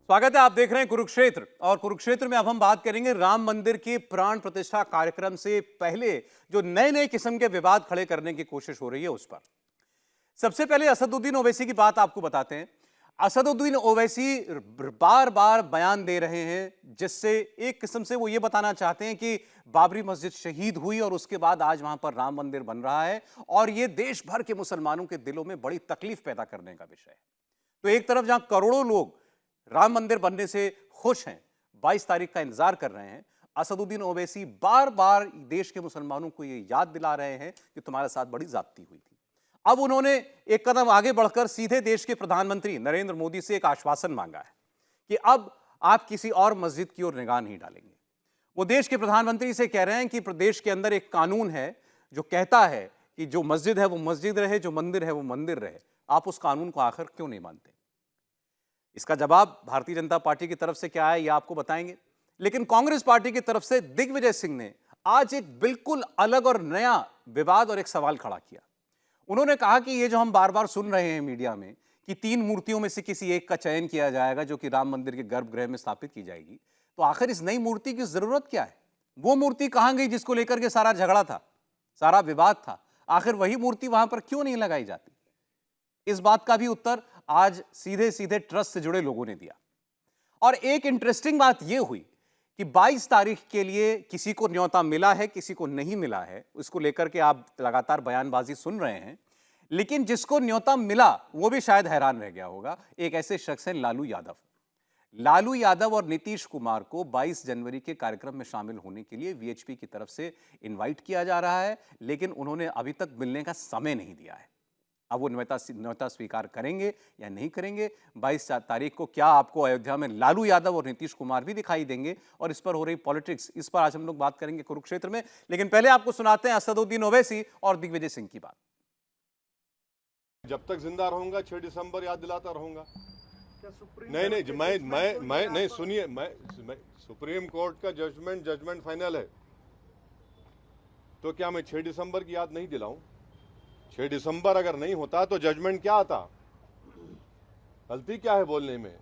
स्वागत है। आप देख रहे हैं कुरुक्षेत्र और कुरुक्षेत्र में अब हम बात करेंगे राम मंदिर की प्राण प्रतिष्ठा कार्यक्रम से पहले जो नए नए किस्म के विवाद खड़े करने की कोशिश हो रही है उस पर। सबसे पहले असदुद्दीन ओवैसी की बात आपको बताते हैं। असदुद्दीन ओवैसी बार बार बयान दे रहे हैं जिससे एक किस्म से वो ये बताना चाहते हैं कि बाबरी मस्जिद शहीद हुई और उसके बाद आज वहां पर राम मंदिर बन रहा है और ये देश भर के मुसलमानों के दिलों में बड़ी तकलीफ पैदा करने का विषय है। तो एक तरफ जहां करोड़ों लोग राम मंदिर बनने से खुश हैं, 22 तारीख का इंतजार कर रहे हैं, असदुद्दीन ओवैसी बार बार देश के मुसलमानों को यह याद दिला रहे हैं कि तुम्हारे साथ बड़ी ज्यादती हुई थी। अब उन्होंने एक कदम आगे बढ़कर सीधे देश के प्रधानमंत्री नरेंद्र मोदी से एक आश्वासन मांगा है कि अब आप किसी और मस्जिद की ओर निगाह नहीं डालेंगे। वो देश के प्रधानमंत्री से कह रहे हैं कि प्रदेश के अंदर एक कानून है जो कहता है कि जो मस्जिद है वो मस्जिद रहे, जो मंदिर है वो मंदिर रहे। आप उस कानून को आखिर क्यों नहीं मानते? इसका जवाब भारतीय जनता पार्टी की तरफ से क्या है, यह आपको बताएंगे। लेकिन कांग्रेस पार्टी की तरफ से दिग्विजय सिंह ने आज एक बिल्कुल अलग और नया विवाद और एक सवाल खड़ा किया। उन्होंने कहा कि ये जो हम बार बार सुन रहे हैं मीडिया में कि 3 मूर्तियों में से किसी एक का चयन किया जाएगा जो कि राम मंदिर के गर्भगृह में स्थापित की जाएगी, तो आखिर इस नई मूर्ति की जरूरत क्या है? वो मूर्ति कहां गई जिसको लेकर के सारा झगड़ा था, सारा विवाद था? आखिर वही मूर्ति वहां पर क्यों नहीं लगाई जाती? इस बात का भी उत्तर आज सीधे सीधे ट्रस्ट से जुड़े लोगों ने दिया। और एक इंटरेस्टिंग बात यह हुई कि 22 तारीख के लिए किसी को न्योता मिला है, किसी को नहीं मिला है, उसको लेकर के आप लगातार बयानबाजी सुन रहे हैं। लेकिन जिसको न्योता मिला वो भी शायद हैरान रह गया होगा। एक ऐसे शख्स हैं लालू यादव। लालू यादव और नीतीश कुमार को 22 जनवरी के कार्यक्रम में शामिल होने के लिए वीएचपी की तरफ से इनवाइट किया जा रहा है, लेकिन उन्होंने अभी तक मिलने का समय नहीं दिया है। अब वो न्योता स्वीकार करेंगे या नहीं करेंगे? 22 तारीख को क्या आपको अयोध्या में लालू यादव और नीतीश कुमार भी दिखाई देंगे? और इस पर हो रही पॉलिटिक्स, इस पर आज हम लोग बात करेंगे कुरुक्षेत्र में। लेकिन पहले आपको सुनाते हैं असदुद्दीन ओवैसी और दिग्विजय सिंह की बात। जब तक जिंदा रहूंगा 6 दिसंबर याद दिलाता रहूंगा। नहीं, मैं नहीं, सुनिए, मैं सुप्रीम कोर्ट का जजमेंट फाइनल है, तो क्या मैं 6 दिसंबर की याद नहीं दिलाऊं? 6 दिसंबर अगर नहीं होता तो जजमेंट क्या आता? गलती क्या है बोलने में?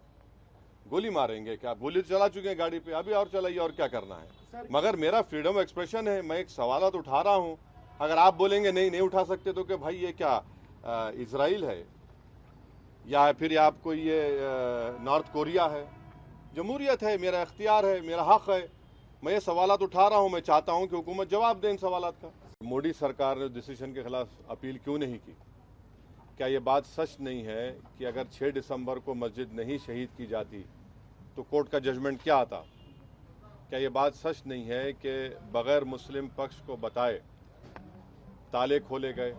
गोली मारेंगे क्या? गोली चला चुके हैं गाड़ी पे, अभी और चलाइए, और क्या करना है? मगर मेरा फ्रीडम ऑफ एक्सप्रेशन है, मैं एक सवाल उठा रहा हूं। अगर आप बोलेंगे नहीं उठा सकते तो क्या भाई ये क्या इजराइल है या फिर आपको ये नॉर्थ कोरिया है? जमहूरियत है, मेरा इख्तियार है, मेरा हक है। मैं ये सवालात उठा रहा हूं, मैं चाहता हूं कि हुकूमत जवाब दे इन सवालात का। मोदी सरकार ने डिसीजन के खिलाफ अपील क्यों नहीं की? क्या ये बात सच नहीं है कि अगर 6 दिसंबर को मस्जिद नहीं शहीद की जाती तो कोर्ट का जजमेंट क्या आता? क्या ये बात सच नहीं है कि बगैर मुस्लिम पक्ष को बताए ताले खोले गए?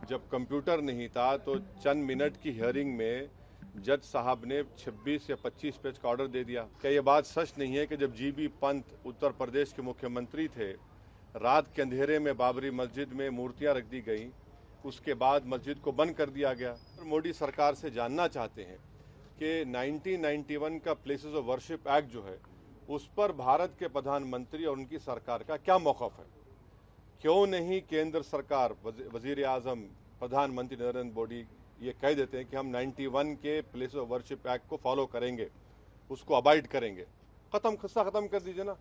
जब कंप्यूटर नहीं था तो चंद मिनट की हियरिंग में जज साहब ने 26 या 25 पेज का ऑर्डर दे दिया। क्या ये बात सच नहीं है कि जब जीबी पंत उत्तर प्रदेश के मुख्यमंत्री थे, रात के अंधेरे में बाबरी मस्जिद में मूर्तियां रख दी गई, उसके बाद मस्जिद को बंद कर दिया गया? मोदी सरकार से जानना चाहते हैं कि 1991 का प्लेसेस ऑफ वर्शिप एक्ट जो है उस पर भारत के प्रधानमंत्री और उनकी सरकार का क्या मौक़िफ़ है? क्यों नहीं केंद्र सरकार, वजीर आजम, प्रधानमंत्री नरेंद्र मोदी ये कह देते हैं कि हम 91 के प्लेसेस ऑफ वर्शिप एक्ट को फॉलो करेंगे, उसको अबाइड करेंगे? किस्सा ख़त्म कर दीजिए ना।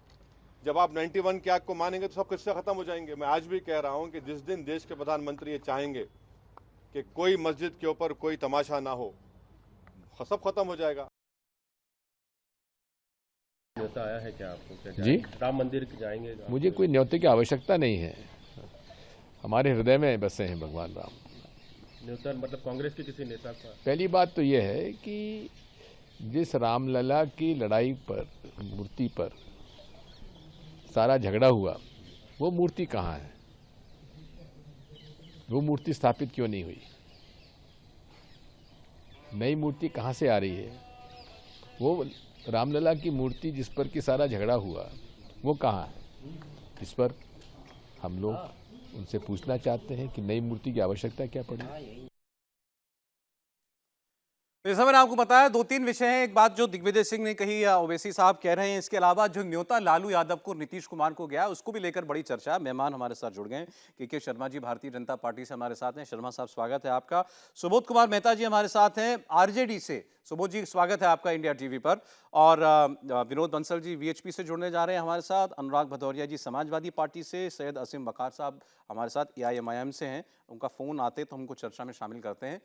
जब आप 91 के एक्ट को मानेंगे तो सब किस्से खत्म हो जाएंगे। मैं आज भी कह रहा हूं कि जिस दिन देश के प्रधानमंत्री ये चाहेंगे कि कोई मस्जिद के ऊपर कोई तमाशा ना हो, सब खत्म हो जाएगा। न्योता आया है क्या आपको? क्या जी, राम मंदिर जाएंगे? मुझे कोई न्योते की आवश्यकता नहीं है। हमारे हृदय में बसे हैं भगवान राम। न्योता मतलब कांग्रेस के किसी नेता का? पहली बात तो यह है कि जिस रामलला की लड़ाई पर, मूर्ति पर सारा झगड़ा हुआ, वो मूर्ति कहाँ है? वो मूर्ति स्थापित क्यों नहीं हुई? नई मूर्ति कहाँ से आ रही है? वो रामलला की मूर्ति जिस पर कि सारा झगड़ा हुआ, वो कहाँ है? इस पर हम लोग उनसे पूछना चाहते हैं कि नई मूर्ति की आवश्यकता क्या पड़ी? जैसा मैंने आपको बताया, दो तीन विषय हैं। एक बात जो दिग्विजय सिंह ने कही या ओवैसी साहब कह रहे हैं, इसके अलावा जो न्योता लालू यादव को नीतीश कुमार को गया, उसको भी लेकर बड़ी चर्चा है। मेहमान हमारे साथ जुड़ गए के शर्मा जी, भारतीय जनता पार्टी से हमारे साथ हैं। शर्मा साहब, स्वागत है आपका। सुबोध कुमार मेहता जी हमारे साथ हैं आरजेडी से। सुबोध जी, स्वागत है आपका इंडिया टीवी पर। और विनोद बंसल जी वीएचपी से जुड़ने जा रहे हैं हमारे साथ। अनुराग भदौरिया जी समाजवादी पार्टी से। सैयद असीम वकार साहब हमारे साथ एआईएमआईएम से हैं। उनका फोन आते तो हमको चर्चा में शामिल करते हैं।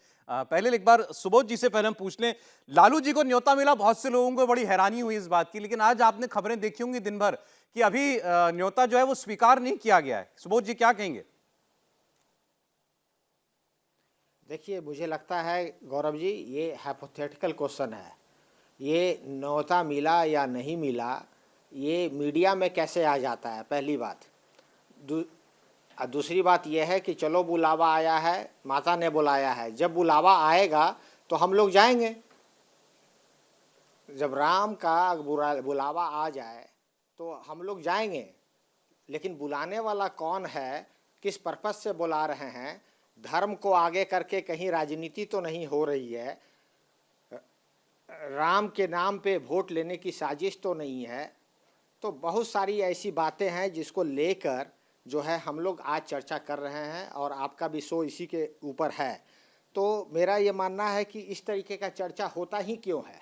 पहले एक बार सुबोध जी से पहले हम पूछ लें, लालू जी को न्योता मिला, बहुत से लोगों को बड़ी हैरानी हुई इस बात की, लेकिन आज आपने खबरें देखी होंगी दिन भर कि अभी न्योता जो है वो स्वीकार नहीं किया गया है। सुबोध जी, क्या कहेंगे? देखिए, मुझे लगता है गौरव जी, ये हाइपोथेटिकल क्वेश्चन है। ये न्योता मिला या नहीं मिला, ये मीडिया में कैसे आ जाता है, पहली बात। दूसरी बात यह है कि चलो बुलावा आया है, माता ने बुलाया है, जब बुलावा आएगा तो हम लोग जाएंगे। जब राम का बुलावा आ जाए तो हम लोग जाएंगे, लेकिन बुलाने वाला कौन है, किस पर्पस से बुला रहे हैं, धर्म को आगे करके कहीं राजनीति तो नहीं हो रही है, राम के नाम पे वोट लेने की साजिश तो नहीं है। तो बहुत सारी ऐसी बातें हैं जिसको लेकर जो है हम लोग आज चर्चा कर रहे हैं, और आपका भी शो इसी के ऊपर है। तो मेरा ये मानना है कि इस तरीके का चर्चा होता ही क्यों है।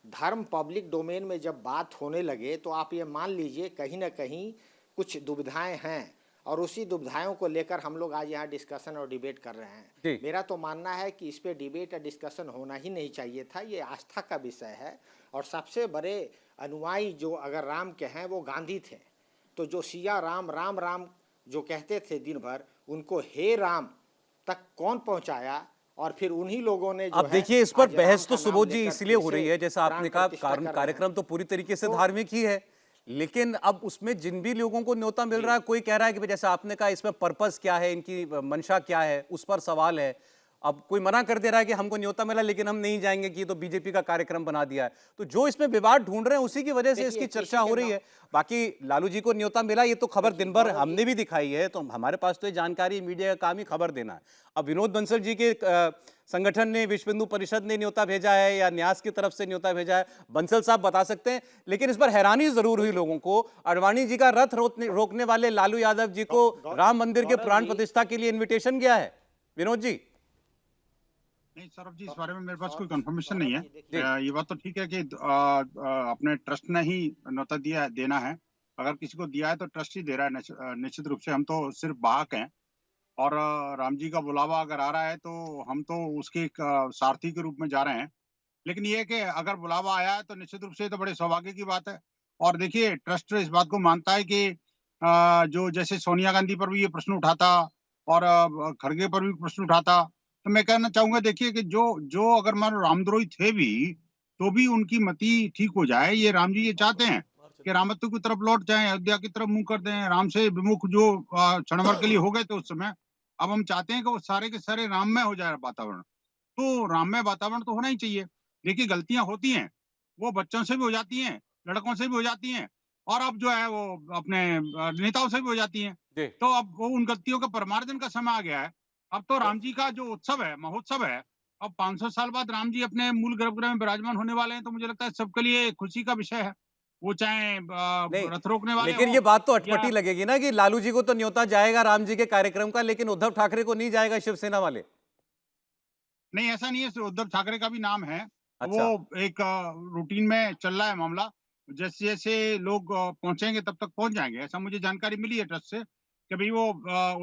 धर्म पब्लिक डोमेन में जब बात होने लगे तो आप ये मान लीजिए कहीं ना कहीं कुछ दुविधाएं हैं, और उसी दुविधाओं को लेकर हम लोग आज यहाँ डिस्कशन और डिबेट कर रहे हैं। मेरा तो मानना है कि इस पे डिबेट और डिस्कशन होना ही नहीं चाहिए था। ये आस्था का विषय है, और सबसे बड़े अनुयायी जो अगर राम के हैं वो गांधी थे। तो जो सिया राम राम राम जो कहते थे दिन भर, उनको हे राम तक कौन पहुंचाया, और फिर उन्हीं लोगों ने जो अब देखिए, इस पर बहस तो सुबोध जी इसलिए हो रही है, जैसा आपने कहा, कार्यक्रम तो पूरी तरीके से धार्मिक ही है, लेकिन अब उसमें जिन भी लोगों को न्योता मिल रहा है, कोई कह रहा है कि जैसा आपने कहा, इसमें पर्पस क्या है, इनकी मंशा क्या है, उस पर सवाल है। अब कोई मना कर दे रहा है कि हमको न्योता मिला लेकिन हम नहीं जाएंगे, कि ये तो बीजेपी का कार्यक्रम बना दिया है। तो जो इसमें विवाद ढूंढ रहे हैं उसी की वजह से इसकी चर्चा हो रही है। बाकी लालू जी को न्योता मिला, ये तो खबर दिन भर हमने भी दिखाई है, तो हमारे पास तो ये जानकारी, मीडिया का काम ही खबर देना है। अब विनोद बंसल जी के संगठन ने, विश्व हिंदू परिषद ने न्योता भेजा है या न्यास की तरफ से न्योता भेजा है, बंसल साहब बता सकते हैं। लेकिन इस पर हैरानी जरूर हुई लोगों को, अडवाणी जी का रथ रोकने वाले लालू यादव जी को राम मंदिर के प्राण प्रतिष्ठा के लिए इन्विटेशन गया है। विनोद जी? नहीं सौरभ जी, इस बारे में मेरे पास कोई कंफर्मेशन नहीं है। ये बात तो ठीक है कि अपने ट्रस्ट ने ही न्योता देना है। अगर किसी को दिया है तो ट्रस्ट ही दे रहा है निश्चित रूप से। हम तो सिर्फ वाहक हैं, और राम जी का बुलावा अगर आ रहा है तो हम तो उसके एक सारथी के रूप में जा रहे हैं। लेकिन ये है कि अगर बुलावा आया है तो निश्चित रूप से तो बड़े सौभाग्य की बात है। और देखिए, ट्रस्ट इस बात को मानता है कि जो जैसे सोनिया गांधी पर भी ये प्रश्न उठाता और खड़गे पर भी प्रश्न उठाता, तो मैं कहना चाहूंगा, देखिए कि जो अगर मान लो रामद्रोही थे भी, तो भी उनकी मति ठीक हो जाए। ये राम जी ये चाहते हैं कि रामत्व की तरफ लौट जाएं, अयोध्या की तरफ मुंह कर दें। राम से विमुख जो क्षण भर के लिए हो गए थे उस समय, अब हम चाहते हैं कि वो सारे के सारे राममय हो जाए वातावरण। तो राममय वातावरण तो होना ही चाहिए। देखिए, गलतियां होती हैं, वो बच्चों से भी हो जाती हैं, लड़कों से भी हो जाती हैं, और अब जो है वो अपने नेताओं से भी हो जाती हैं। तो अब वो उन गलतियों का परमार्जन का समय आ गया है। अब तो राम जी का जो उत्सव है, महोत्सव है, अब 500 साल बाद राम जी अपने मूल गर्भगृह में विराजमान होने वाले हैं। तो मुझे लगता है सबके लिए खुशी का विषय है, वो चाहे रथ रोकने वाले। लेकिन ये बात तो अटपटी लगेगी ना कि लालू जी को तो न्योता जाएगा राम जी के कार्यक्रम का, लेकिन उद्धव ठाकरे को नहीं जाएगा, शिवसेना वाले। नहीं, ऐसा नहीं है। उद्धव ठाकरे का भी नाम है। अच्छा। वो एक रूटीन में चल रहा है मामला। जैसे जैसे लोग पहुंचेंगे तब तक पहुंच जाएंगे, ऐसा मुझे जानकारी मिली है ट्रस्ट से कि भाई वो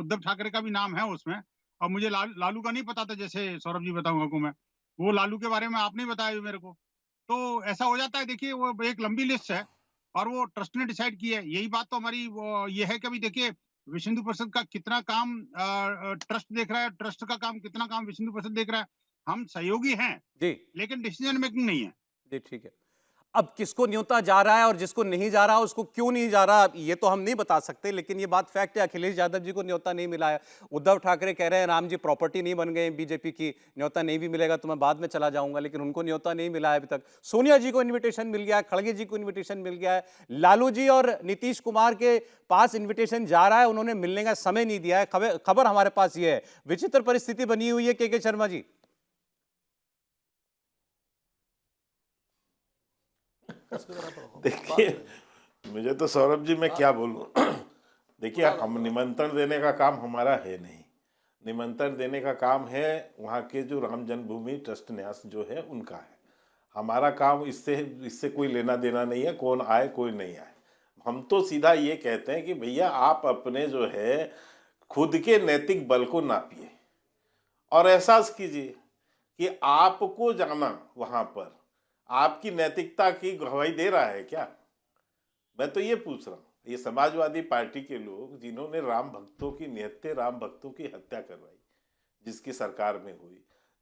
उद्धव ठाकरे का भी नाम है उसमें। अब मुझे लालू का नहीं पता था, जैसे सौरभ जी बताऊंगा को मैं, वो लालू के बारे में आपने बताया मेरे को। तो ऐसा हो जाता है। देखिए, वो एक लंबी लिस्ट है और वो ट्रस्ट ने डिसाइड की है। यही बात तो हमारी ये है कि अभी देखिए, विश्व हिंदू परिषद का कितना काम ट्रस्ट देख रहा है, ट्रस्ट का काम कितना काम विश्व हिंदू परिषद देख रहा है। हम सहयोगी हैं जी, लेकिन डिसीजन मेकिंग नहीं है। जी, ठीक है। अब किसको न्योता जा रहा है और जिसको नहीं जा रहा, उसको क्यों नहीं जा रहा, ये तो हम नहीं बता सकते, लेकिन ये बात फैक्ट है, अखिलेश यादव जी को न्योता नहीं मिला है। उद्धव ठाकरे कह रहे हैं राम जी प्रॉपर्टी नहीं बन गए बीजेपी की, न्योता नहीं भी मिलेगा तो मैं बाद में चला जाऊंगा, लेकिन उनको न्योता नहीं मिला है अभी तक। सोनिया जी को इन्विटेशन मिल गया है, खड़गे जी को इन्विटेशन मिल गया है, लालू जी और नीतीश कुमार के पास इन्विटेशन जा रहा है, उन्होंने मिलने का समय नहीं दिया है। खबर हमारे पास ये है। विचित्र परिस्थिति बनी हुई है के शर्मा जी। देखिए, मुझे तो सौरभ जी मैं क्या बोलूं। देखिए, हम निमंत्रण देने का काम हमारा है नहीं। निमंत्रण देने का काम है वहाँ के जो राम जन्मभूमि ट्रस्ट न्यास जो है उनका है। हमारा काम इससे कोई लेना देना नहीं है, कौन आए कोई नहीं आए। हम तो सीधा ये कहते हैं कि भैया आप अपने जो है खुद के नैतिक बल को नापिए और एहसास कीजिए कि आपको जाना वहाँ पर आपकी नैतिकता की गवाही दे रहा है क्या। मैं तो ये पूछ रहा हूँ, ये समाजवादी पार्टी के लोग जिन्होंने राम भक्तों की निहत्थे राम भक्तों की हत्या करवाई जिसकी सरकार में हुई,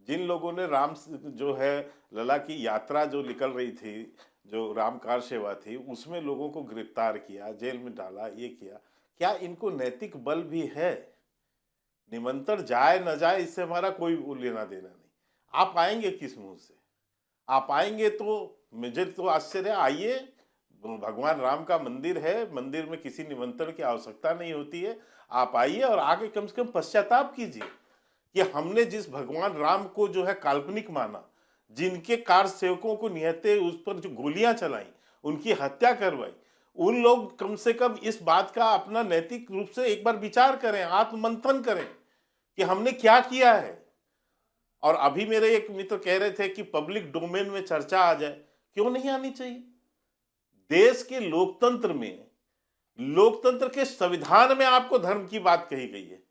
जिन लोगों ने राम जो है लला की यात्रा जो निकल रही थी, जो राम कार सेवा थी, उसमें लोगों को गिरफ्तार किया, जेल में डाला, ये किया, क्या इनको नैतिक बल भी है? निमंत्रण जाए न जाए इससे हमारा कोई लेना देना नहीं। आप आएंगे किस मुंह से? आप आएंगे तो मुझे तो आश्चर्य, आइए, भगवान राम का मंदिर है, मंदिर में किसी निमंत्रण की आवश्यकता नहीं होती है। आप आइए और आके कम से कम पश्चाताप कीजिए कि हमने जिस भगवान राम को जो है काल्पनिक माना, जिनके कार सेवकों को निहत्थे उस पर जो गोलियां चलाई, उनकी हत्या करवाई, उन लोग कम से कम इस बात का अपना नैतिक रूप से एक बार विचार करें, आत्ममंथन करें कि हमने क्या किया है। और अभी मेरे एक मित्र कह रहे थे कि पब्लिक डोमेन में चर्चा आ जाए, क्यों नहीं आनी चाहिए? देश के लोकतंत्र में, लोकतंत्र के संविधान में आपको धर्म की बात कही गई है,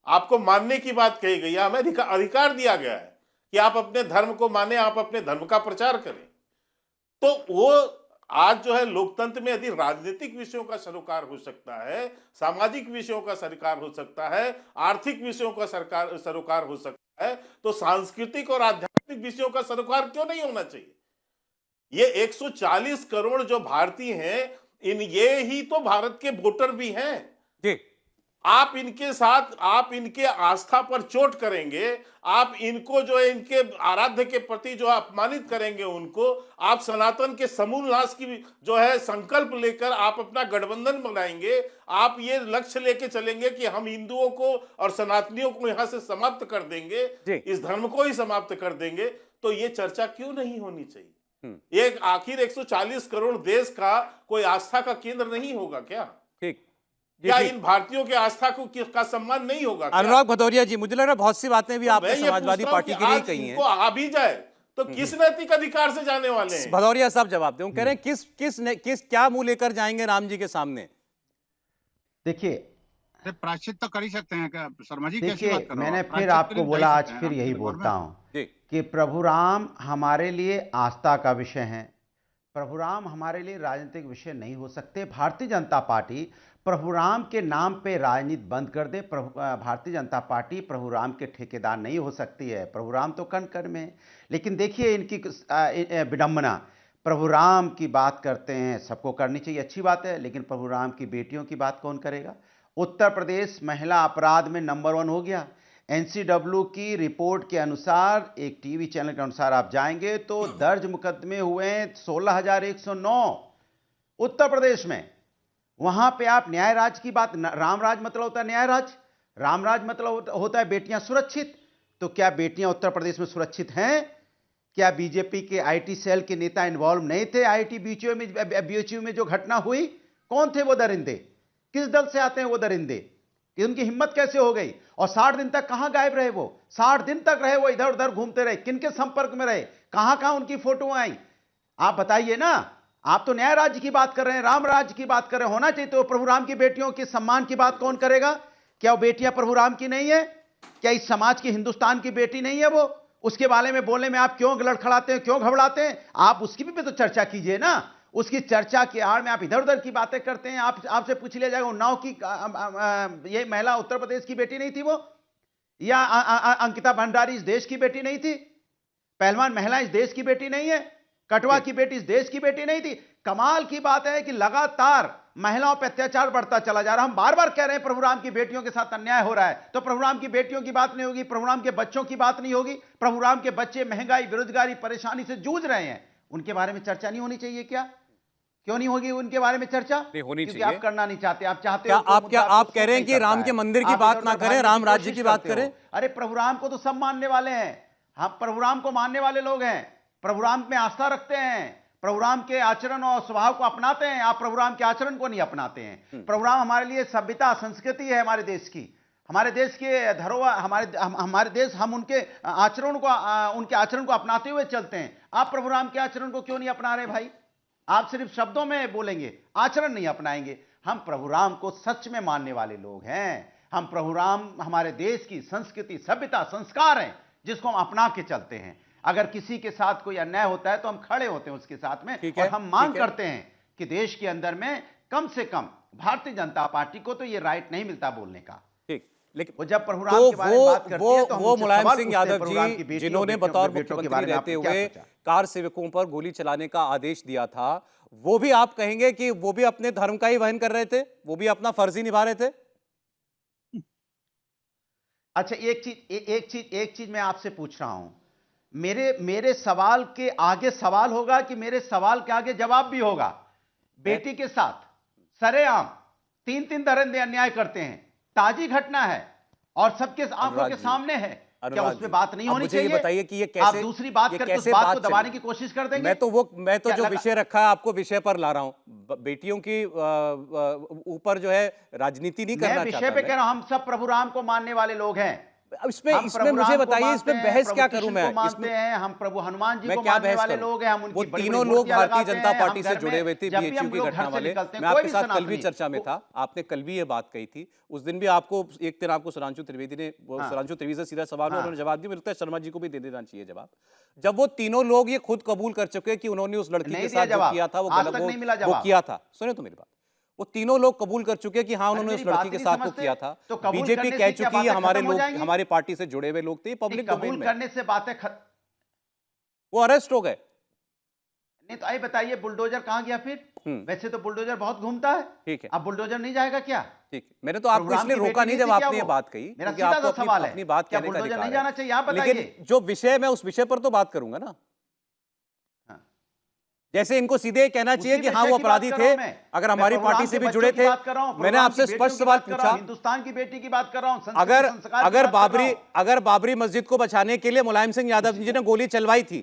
आपको मानने की बात कही गई है, हमें अधिकार दिया गया है कि आप अपने धर्म को माने, आप अपने धर्म का प्रचार करें। तो वो आज जो है लोकतंत्र में यदि राजनीतिक विषयों का सरोकार हो सकता है, सामाजिक विषयों का सरोकार हो सकता है, आर्थिक विषयों का सरोकार हो सकता है, तो सांस्कृतिक और आध्यात्मिक विषयों का सरोकार क्यों नहीं होना चाहिए? ये 140 करोड़ जो भारतीय हैं, ये ही तो भारत के वोटर भी हैं जी। आप इनके साथ, आप इनके आस्था पर चोट करेंगे, आप इनको जो है इनके आराध्य के प्रति जो अपमानित करेंगे, उनको आप सनातन के समूल नाश की जो है संकल्प लेकर आप अपना गठबंधन बनाएंगे, आप ये लक्ष्य लेके चलेंगे कि हम हिंदुओं को और सनातनियों को यहां से समाप्त कर देंगे, इस धर्म को ही समाप्त कर देंगे, तो ये चर्चा क्यों नहीं होनी चाहिए? एक आखिर 140 करोड़ देश का कोई आस्था का केंद्र नहीं होगा क्या? ठीक, क्या इन भारतीयों के आस्था को का सम्मान नहीं होगा? अनुराग भदौरिया जी, मुझे लग रहा है बहुत सी बातें भी आपने समाजवादी पार्टी के लिए कही हैं। आ भी जाए तो किस नैतिक अधिकार से जाने वाले हैं? भदौरिया साहब जवाब दें, कह रहे हैं किस क्या मुंह लेकर जाएंगे राम जी के सामने? देखिए, प्रायश्चित तो कर ही सकते हैं क्या शर्मा जी? देखिए, मैंने फिर आपको बोला, आज फिर यही बोलता हूं कि प्रभु राम हमारे लिए आस्था का विषय है। प्रभु राम हमारे लिए राजनीतिक विषय नहीं हो सकते। भारतीय जनता पार्टी प्रभु राम के नाम पे राजनीति बंद कर दे। भारतीय जनता पार्टी प्रभु राम के ठेकेदार नहीं हो सकती है। प्रभु राम तो कण कण में है। लेकिन देखिए इनकी विडंबना, प्रभु राम की बात करते हैं, सबको करनी चाहिए, अच्छी बात है, लेकिन प्रभु राम की बेटियों की बात कौन करेगा? उत्तर प्रदेश महिला अपराध में नंबर 1 हो गया। एनसीडब्ल्यू की रिपोर्ट के अनुसार, एक टीवी चैनल के अनुसार आप जाएंगे तो दर्ज मुकदमे हुए 16,109 उत्तर प्रदेश में। वहां पे आप न्याय राज की बात, राम राज मतलब होता है न्याय राज, राम राज मतलब होता है बेटियां सुरक्षित। तो क्या बेटियां उत्तर प्रदेश में सुरक्षित हैं? क्या बीजेपी के आईटी सेल के नेता इन्वॉल्व नहीं थे? आईटी बीएचयू में जो घटना हुई, कौन थे वो दरिंदे? किस दल से आते हैं वो दरिंदे? उनकी हिम्मत कैसे हो गई? और 60 दिन तक कहां गायब रहे वो? 60 दिन तक रहे वो, इधर उधर घूमते रहे, किनके संपर्क में रहे, कहां उनकी फोटो आई? आप बताइए ना। आप तो न्याय राज्य की बात कर रहे हैं, राम राज्य की बात कर रहे हैं। होना चाहिए तो प्रभु राम की बेटियों के सम्मान की बात कौन करेगा? क्या वो बेटियां प्रभु राम की नहीं है? क्या इस समाज की, हिंदुस्तान की बेटी नहीं है वो? उसके बारे में बोलने में आप क्यों लड़खड़ाते हैं, क्यों घबराते हैं? आप उसकी भी तो चर्चा कीजिए ना। उसकी चर्चा के आड़ में आप इधर उधर की बातें करते हैं। आपसे पूछ लिया जाएगा उन्नाव की ये महिला उत्तर प्रदेश की बेटी नहीं थी वो? या अंकिता भंडारी इस देश की बेटी नहीं थी? पहलवान महिला इस देश की बेटी नहीं है? कटवा की बेटी इस देश की बेटी नहीं थी? कमाल की बात है कि लगातार महिलाओं पर अत्याचार बढ़ता चला जा रहा है। हम बार बार कह रहे हैं प्रभु राम की बेटियों के साथ अन्याय हो रहा है, तो प्रभु राम की बेटियों की बात नहीं होगी, प्रभु राम के बच्चों की बात नहीं होगी? प्रभु राम के बच्चे महंगाई, बेरोजगारी, परेशानी से जूझ रहे हैं, उनके बारे में चर्चा नहीं होनी चाहिए क्या? क्यों नहीं होगी उनके बारे में चर्चा? होनी क्योंकि चाहिए। आप करना नहीं चाहते। आप चाहते क्या हो आप कह रहे हैं कि राम के मंदिर की बात ना करें, राम राज्य की बात करें? अरे प्रभु राम को तो सब मानने वाले हैं, हम प्रभु राम को मानने वाले लोग हैं, प्रभु राम में आस्था रखते हैं, प्रभु राम के आचरण और स्वभाव को अपनाते हैं, आप प्रभु राम के आचरण को नहीं अपनाते हैं। प्रभु राम हमारे लिए सभ्यता संस्कृति है हमारे देश की, हमारे देश के धरोहर, हमारे देश, हम उनके आचरण को अपनाते हुए चलते हैं। आप प्रभु राम के आचरण को क्यों नहीं अपना रहे भाई? आप सिर्फ शब्दों में बोलेंगे, आचरण नहीं अपनाएंगे। हम प्रभु राम को सच में मानने वाले लोग हैं। हम प्रभु राम हमारे देश की संस्कृति, सभ्यता, संस्कार हैं जिसको हम अपना के चलते हैं। अगर किसी के साथ कोई अन्याय होता है तो हम खड़े होते हैं उसके साथ में, और हम मांग करते हैं कि देश के अंदर में कम से कम भारतीय जनता पार्टी को तो ये राइट नहीं मिलता बोलने का। लेकिन वो जब प्रभु राम के बारे में बात करती है तो वो मुलायम सिंह यादव जी जिन्होंने बतौर मुख्यमंत्री रहते हुए कार सेवकों पर गोली चलाने का आदेश दिया था, वो भी आप कहेंगे कि वो भी अपने धर्म का ही वहन कर रहे थे, वो भी अपना फर्ज ही निभा रहे थे? अच्छा, एक चीज मैं आपसे पूछ रहा हूं, मेरे सवाल के आगे सवाल होगा कि मेरे सवाल के आगे जवाब भी होगा? बेटी के साथ सरेआम 3 तरह अन्याय करते हैं, ताजी घटना है और सबके आंखों के सामने है, क्या उसमें बात नहीं होनी चाहिए? ये बताइए कि ये कैसे, आप दूसरी बात करके उस बात को दबाने की कोशिश कर देंगे? मैं तो जो विषय रखा है आपको विषय पर ला रहा हूं। बेटियों की ऊपर जो है राजनीति नहीं करना चाहता। विषय पे कह रहा हूं, हम सब प्रभु राम को मानने वाले लोग हैं। इसमें मुझे बताइए, इसमें बहस क्या करूं मैं? मानते हैं हम प्रभु हनुमान जी को क्या मानने बहस वाले करूं? लोग हैं, हम उनकी वो बड़ी तीनों बड़ी लोग मूर्तियां भारतीय लगाते जनता हैं, पार्टी हम से घर जुड़े हुए थे। में जब भी बीएचयू हम की लोग घटना घर से वाले, निकलते हैं, मैं कोई आपके भी साथ कल भी सनातनी चर्चा में था, आपने कल भी ये बात कही थी। उस दिन भी आपको एक दिन आपको सुधांशु त्रिवेदी ने सुधांशु त्रिवेदी से सीधा सवाल में उन्होंने जवाब दिया, मुझे लगता है शर्मा जी को भी दे देना चाहिए जवाब। जब वो तीनों लोग ये खुद कबूल कर चुके कि उन्होंने उस लड़की के साथ जो किया था वो गलत, वो किया था। सुने तो मेरी बात, वो तीनों लोग कबूल कर चुके कि हाँ उन्होंने उस लड़की के साथ वो किया था। बीजेपी कह चुकी है हमारे लोग, हमारे पार्टी से जुड़े हुए लोग थे, पब्लिक डोमेन में करने से बातें वो अरेस्ट हो गए। नहीं तो आई बताइए, बुलडोजर कहां गया फिर? वैसे तो बुलडोजर बहुत घूमता है, ठीक है, अब बुलडोजर नहीं जाएगा क्या? ठीक है, मैंने तो आपको इसलिए रोका नहीं जब आपने ये बात कही, मेरा क्योंकि सीधा आपको सवाल है, अपनी बात कहने का अधिकार नहीं जाना चाहिए? आप है। बताइए। लेकिन जो विषय, मैं उस विषय पर तो बात करूंगा ना। जैसे इनको सीधे कहना चाहिए कि हाँ वो अपराधी थे अगर हमारी पार्टी से भी जुड़े थे। मैंने आपसे स्पष्ट सवाल पूछा, हिंदुस्तान की बेटी की बात कर रहा हूं, अगर बाबरी मस्जिद को बचाने के लिए मुलायम सिंह यादव जी ने गोली चलवाई थी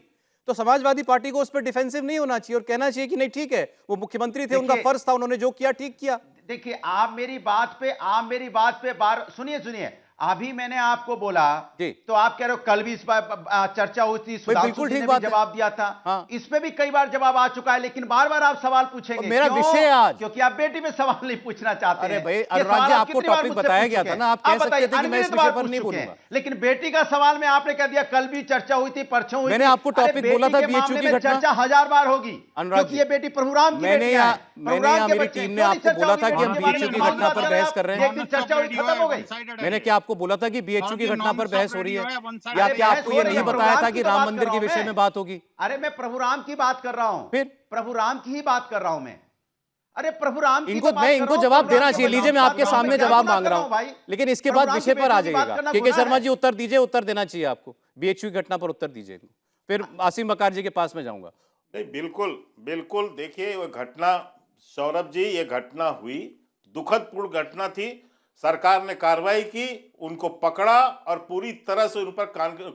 तो समाजवादी पार्टी को उस पर डिफेंसिव नहीं होना चाहिए और कहना चाहिए कि नहीं ठीक है, वो मुख्यमंत्री थे, उनका फर्ज था, उन्होंने जो किया ठीक किया। देखिए, आप मेरी बात पे बार सुनिए, अभी मैंने आपको बोला तो आप कह रहे हो कल भी इस पर चर्चा हुई थी, बिल्कुल ठीक बात, जवाब दिया था। हाँ। इस पे भी कई बार जवाब आ चुका है, लेकिन बार बार आप सवाल पूछेंगे। मेरा विषय आज, क्योंकि आप बेटी पे सवाल नहीं पूछना चाहते। अरे भाई अनुराग जी, आपको टॉपिक बताया गया था ना, आप कह सकते थे कि मैं इस विषय पर नहीं बोलूंगा। लेकिन बेटी का सवाल में आपने कह दिया कल भी चर्चा हुई थी, परसों हुई थी। मैंने आपको टॉपिक बोला था बीएचयू की घटना, चर्चा 1000 बार होगी, क्योंकि ये बेटी प्रभु राम की बेटी है। मेरी टीम ने आपको बोला था कि हम बीएचयू की घटना पर बहस कर रहे हैं। एक दिन चर्चा हुई, खत्म हो गई। मैंने क्या आपको बोला था कि बीएचयू की घटना पर बहस हो रही है, या क्या आपको ये नहीं बताया था कि राम मंदिर के विषय में बात होगी? अरे मैं प्रभु राम की बात कर रहा हूं, फिर प्रभु राम की ही बात कर रहा हूं मैं। अरे प्रभु राम इनको जवाब देना चाहिए। लीजिए, मैं आपके सामने जवाब मांग रहा हूं, लेकिन इसके बाद विषय पर आ जाइएगा। के शर्मा जी उत्तर दीजिए, उत्तर देना चाहिए आपको, बीएचयू की घटना पर उत्तर दीजिए। फिर आसिम बकार जी के पास में जाऊंगा। नहीं, बिल्कुल बिल्कुल, देखिए वो घटना, सौरभ जी, ये घटना हुई, दुखदपूर्ण घटना थी। सरकार ने कार्रवाई की, उनको पकड़ा और पूरी तरह से उन पर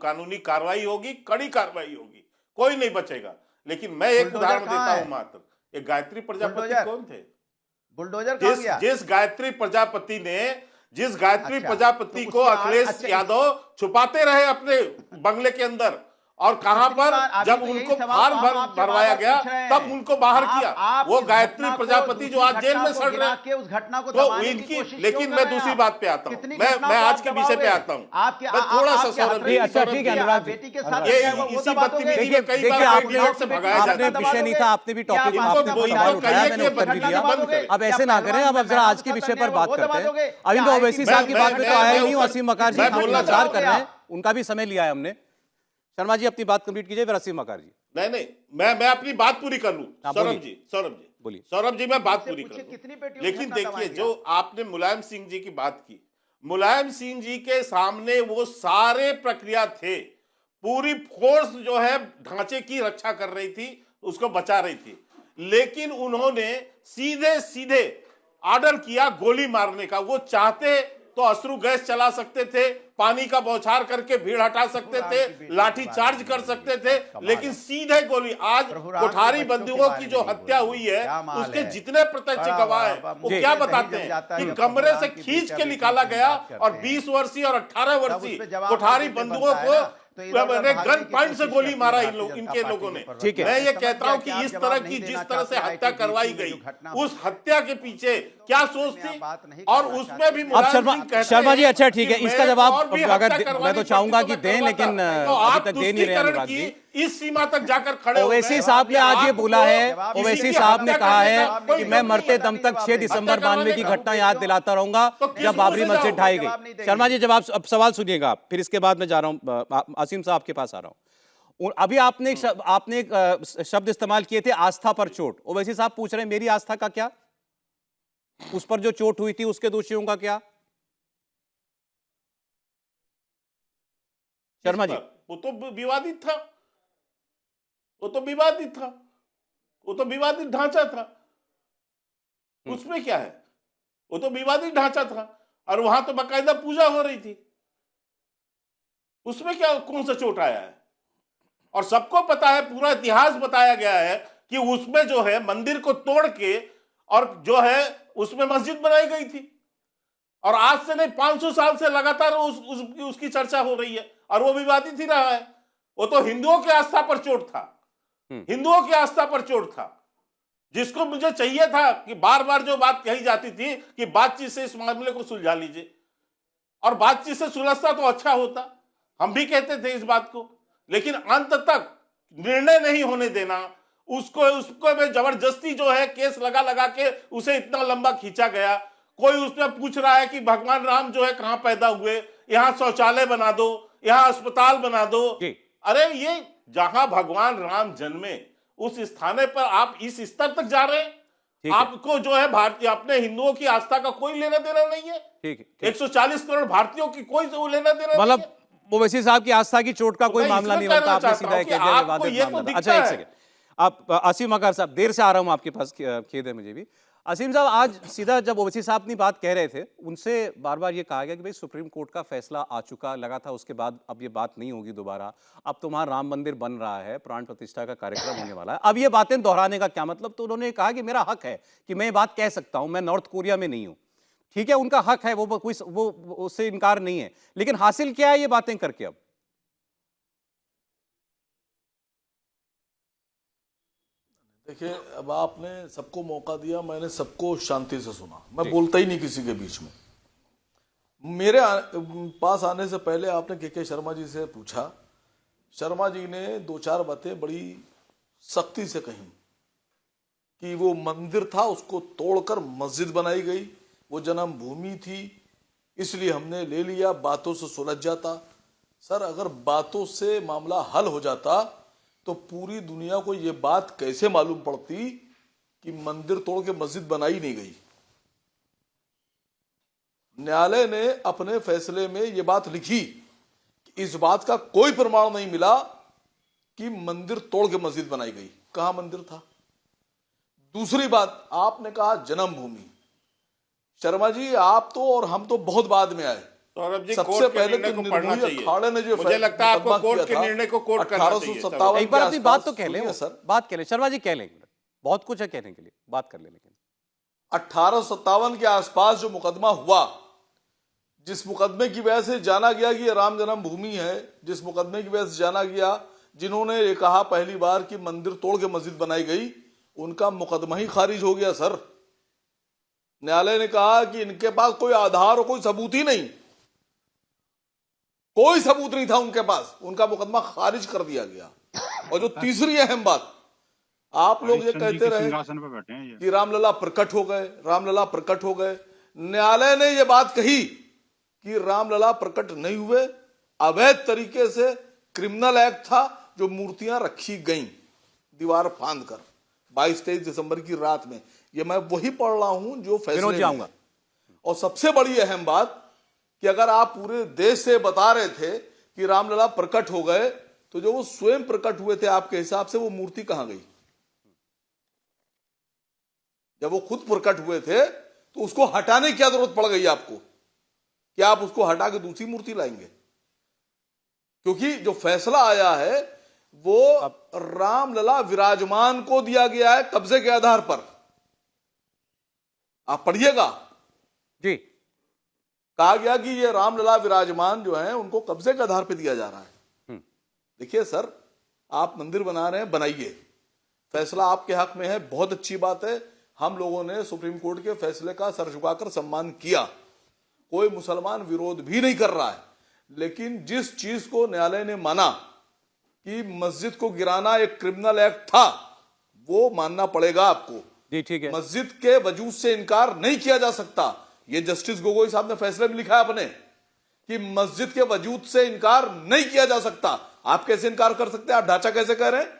कानूनी कार्रवाई होगी, कड़ी कार्रवाई होगी, कोई नहीं बचेगा। लेकिन मैं एक उदाहरण देता हूं मात्र, ये गायत्री प्रजापति कौन थे? बुलडोजर जिस गायत्री प्रजापति को अखिलेश यादव छुपाते रहे अपने बंगले के अंदर, और कहां पर जब उनको फॉर्म भरवाया गया तब उनको बाहर किया, वो गायत्री प्रजापति जो आज जेल में सड़ रहे हैं, उस घटना को तो इनकी। लेकिन मैं दूसरी बात पे आता हूँ, मैं आज के विषय पे आता हूँ। मैं थोड़ा सा सौरभ जी, अच्छा ठीक है अनुराग जी, इसी बदतमीजी में कई बार आपने विषय नहीं था, आपने भी टॉपिक अब ऐसे ना करें। अब जरा आज के विषय पर बात करते हैं। अभी तो ओवैसी साहब की बात पे तो आया ही नहीं हूँ, असीम बकार जी इंतजार कर रहे हैं, उनका भी समय लिया है हमने। शर्मा जी अपनी बात कंप्लीट कीजिए, फिर असीम बकार जी। नहीं, मैं अपनी बात पूरी कर लूं। सौरभ जी बोलिए। सौरभ जी, मैं बात पूरी कर लूं। लेकिन देखिए, जो आपने मुलायम सिंह जी की बात की, मुलायम सिंह जी के सामने वो सारे प्रक्रिया थे, पूरी फोर्स जो है ढांचे की रक्षा कर रही थी, उसको बचा रही थी, लेकिन उन्होंने सीधे सीधे ऑर्डर किया गोली मारने का। वो चाहते तो अश्रु गैस चला सकते थे, पानी का बौछार करके भीड़ हटा सकते थे, लाठी चार्ज कर सकते थे, लेकिन सीधे गोली। आज कोठारी बंदियों की जो हत्या हुई है उसके जितने प्रत्यक्ष गवाह हैं वो क्या बताते हैं कि कमरे से खींच के निकाला गया और 20 वर्षीय और 18 वर्षीय कोठारी बंदियों को गन पॉइंट से गोली मारा इनके लोगों ने। ठीक है, मैं ये कहता हूं कि इस तरह की जिस तरह से हत्या करवाई गई, उस हत्या के पीछे क्या सोच थी, और उसमें भी अब शर्मा जी, अच्छा ठीक है, इसका जवाब अगर मैं तो चाहूंगा कि दें, लेकिन अभी तक दे नहीं रहे अनुराग जी। इस सीमा तक जाकर खड़े ओवैसी साहब ने आज ये बोला है, ओवैसी साहब ने कहा है कि मैं मरते दम तक 6 दिसंबर 92 की घटना याद दिलाता रहूंगा जब बाबरी मस्जिद ढाई गई। शर्मा जी, जब आप अब सवाल सुनिएगा, फिर इसके बाद मैं जा रहा हूं आसिम साहब के पास आ रहा हूं। अभी आपने एक शब्द इस्तेमाल किए थे, आस्था पर चोट। ओवैसी साहब पूछ रहे हैं मेरी आस्था का क्या, उस पर जो चोट हुई थी उसके दोषियों का क्या? शर्मा जी, वो तो विवादित था, वो तो विवादित था, वो तो विवादित ढांचा था, उसमें क्या है, वो तो विवादित ढांचा था और वहां तो बाकायदा पूजा हो रही थी, उसमें क्या कौन सा चोट आया है? और सबको पता है, पूरा इतिहास बताया गया है कि उसमें जो है मंदिर को तोड़ के और जो है उसमें मस्जिद बनाई गई थी, और आज से नहीं 500 साल से लगातार उसकी चर्चा हो रही है और वो विवादित ही रहा है। वो तो हिंदुओं की आस्था पर चोट था, हिंदुओं की आस्था पर चोट था, जिसको मुझे चाहिए था कि बार बार जो बात कही जाती थी कि बातचीत से इस मामले को सुलझा लीजिए, और बातचीत से सुलझता तो अच्छा होता, हम भी कहते थे इस बात को, लेकिन अंत तक निर्णय नहीं होने देना, उसको में जबरदस्ती जो है केस लगा लगा के उसे इतना लंबा खींचा गया। कोई उसमें पूछ रहा है कि भगवान राम जो है कहां पैदा हुए, यहां शौचालय बना दो, यहां अस्पताल बना दो। अरे ये जहां भगवान राम जन्मे उस स्थान पर आप इस स्तर तक जा रहे हैं। आपको जो है भारतीय अपने हिंदुओं की आस्था का कोई लेना देना नहीं है। ठीक है, 140 करोड़ भारतीयों की कोई लेना देना मतलब नहीं है। ओवैसी साहब की आस्था की चोट का कोई मामला नहीं बनता, आपने सीधा कह दिया विवादित मामला। अच्छा, एक सेकंड, आप असीम अकार साहब, देर से आ रहा हूं आपके पास, खेद है मुझे भी। असीम साहब, आज सीधा जब ओवैसी साहब ने बात कह रहे थे, उनसे बार बार ये कहा गया कि भाई सुप्रीम कोर्ट का फैसला आ चुका लगा था, उसके बाद अब ये बात नहीं होगी दोबारा, अब तो वहां राम मंदिर बन रहा है, प्राण प्रतिष्ठा का कार्यक्रम होने वाला है, अब ये बातें दोहराने का क्या मतलब? तो उन्होंने कहा कि मेरा हक है कि मैं ये बात कह सकता हूं, मैं नॉर्थ कोरिया में नहीं हूं। ठीक है, उनका हक है, वो उससे इनकार नहीं है, लेकिन हासिल क्या है ये बातें करके? अब देखिए, अब आपने सबको मौका दिया, मैंने सबको शांति से सुना, मैं बोलता ही नहीं किसी के बीच में। मेरे पास आने से पहले आपने के शर्मा जी से पूछा, शर्मा जी ने 2-4 बातें बड़ी सख्ती से कही कि वो मंदिर था उसको तोड़कर मस्जिद बनाई गई, वो जन्मभूमि थी इसलिए हमने ले लिया, बातों से सुलझ जाता। सर, अगर बातों से मामला हल हो जाता तो पूरी दुनिया को ये बात कैसे मालूम पड़ती कि मंदिर तोड़ के मस्जिद बनाई नहीं गई? न्यायालय ने अपने फैसले में ये बात लिखी कि इस बात का कोई प्रमाण नहीं मिला कि मंदिर तोड़ के मस्जिद बनाई गई। कहां मंदिर था? दूसरी बात, आपने कहा जन्मभूमि। शर्मा जी, आप तो और हम तो बहुत बाद में आए। सबसे पहले तो निर्मोही अखाड़े ने जो मुझे लगता है आपको कोर्ट के निर्णय को कोर्ट करना चाहिए। 1857 एक बार अपनी बात तो कह लें सर, बात कह लें शर्मा जी, कह लेंगे, बहुत कुछ है कहने के लिए, बात कर लें। लेकिन 1857 के आसपास जो मुकदमा हुआ, जिस मुकदमे की वजह से जाना गया कि ये राम जन्मभूमि है, जिस मुकदमे की वजह से जाना गया, जिन्होंने ये कहा पहली बार कि मंदिर तोड़ के मस्जिद बनाई गई, उनका मुकदमा ही खारिज हो गया सर। न्यायालय ने कहा कि इनके पास कोई आधार और कोई सबूत ही नहीं, कोई सबूत नहीं था उनके पास, उनका मुकदमा खारिज कर दिया गया। और जो तीसरी अहम बात, आप लोग ये कहते रहे कि रामलला प्रकट हो गए, रामलला प्रकट हो गए। न्यायालय ने ये बात कही कि रामलला प्रकट नहीं हुए, अवैध तरीके से क्रिमिनल एक्ट था जो मूर्तियां रखी गईं दीवार फांद कर 22-23 दिसंबर की रात में। ये मैं वही पढ़ रहा हूं जो फैसले में। और सबसे बड़ी अहम बात कि अगर आप पूरे देश से बता रहे थे कि रामलला प्रकट हो गए, तो जो वो स्वयं प्रकट हुए थे आपके हिसाब से वो मूर्ति कहां गई? जब वो खुद प्रकट हुए थे तो उसको हटाने की क्या जरूरत पड़ गई आपको क्या आप उसको हटा के दूसरी मूर्ति लाएंगे? क्योंकि जो फैसला आया है वो रामलला विराजमान को दिया गया है कब्जे के आधार पर। आप पढ़िएगा जी, कहा गया कि ये रामलला विराजमान जो है उनको कब्जे के आधार पर दिया जा रहा है। देखिए सर, आप मंदिर बना रहे हैं, बनाइए, फैसला आपके हक में है, बहुत अच्छी बात है। हम लोगों ने सुप्रीम कोर्ट के फैसले का सर झुकाकर सम्मान किया, कोई मुसलमान विरोध भी नहीं कर रहा है। लेकिन जिस चीज को न्यायालय ने माना कि मस्जिद को गिराना एक क्रिमिनल एक्ट था, वो मानना पड़ेगा आपको। जी ठीक है। मस्जिद के वजूद से इनकार नहीं किया जा सकता। ये जस्टिस गोगोई साहब ने फैसले में लिखा है अपने कि मस्जिद के वजूद से इनकार नहीं किया जा सकता। आप कैसे इनकार कर सकते हैं? आप ढांचा कैसे कह रहे हैं?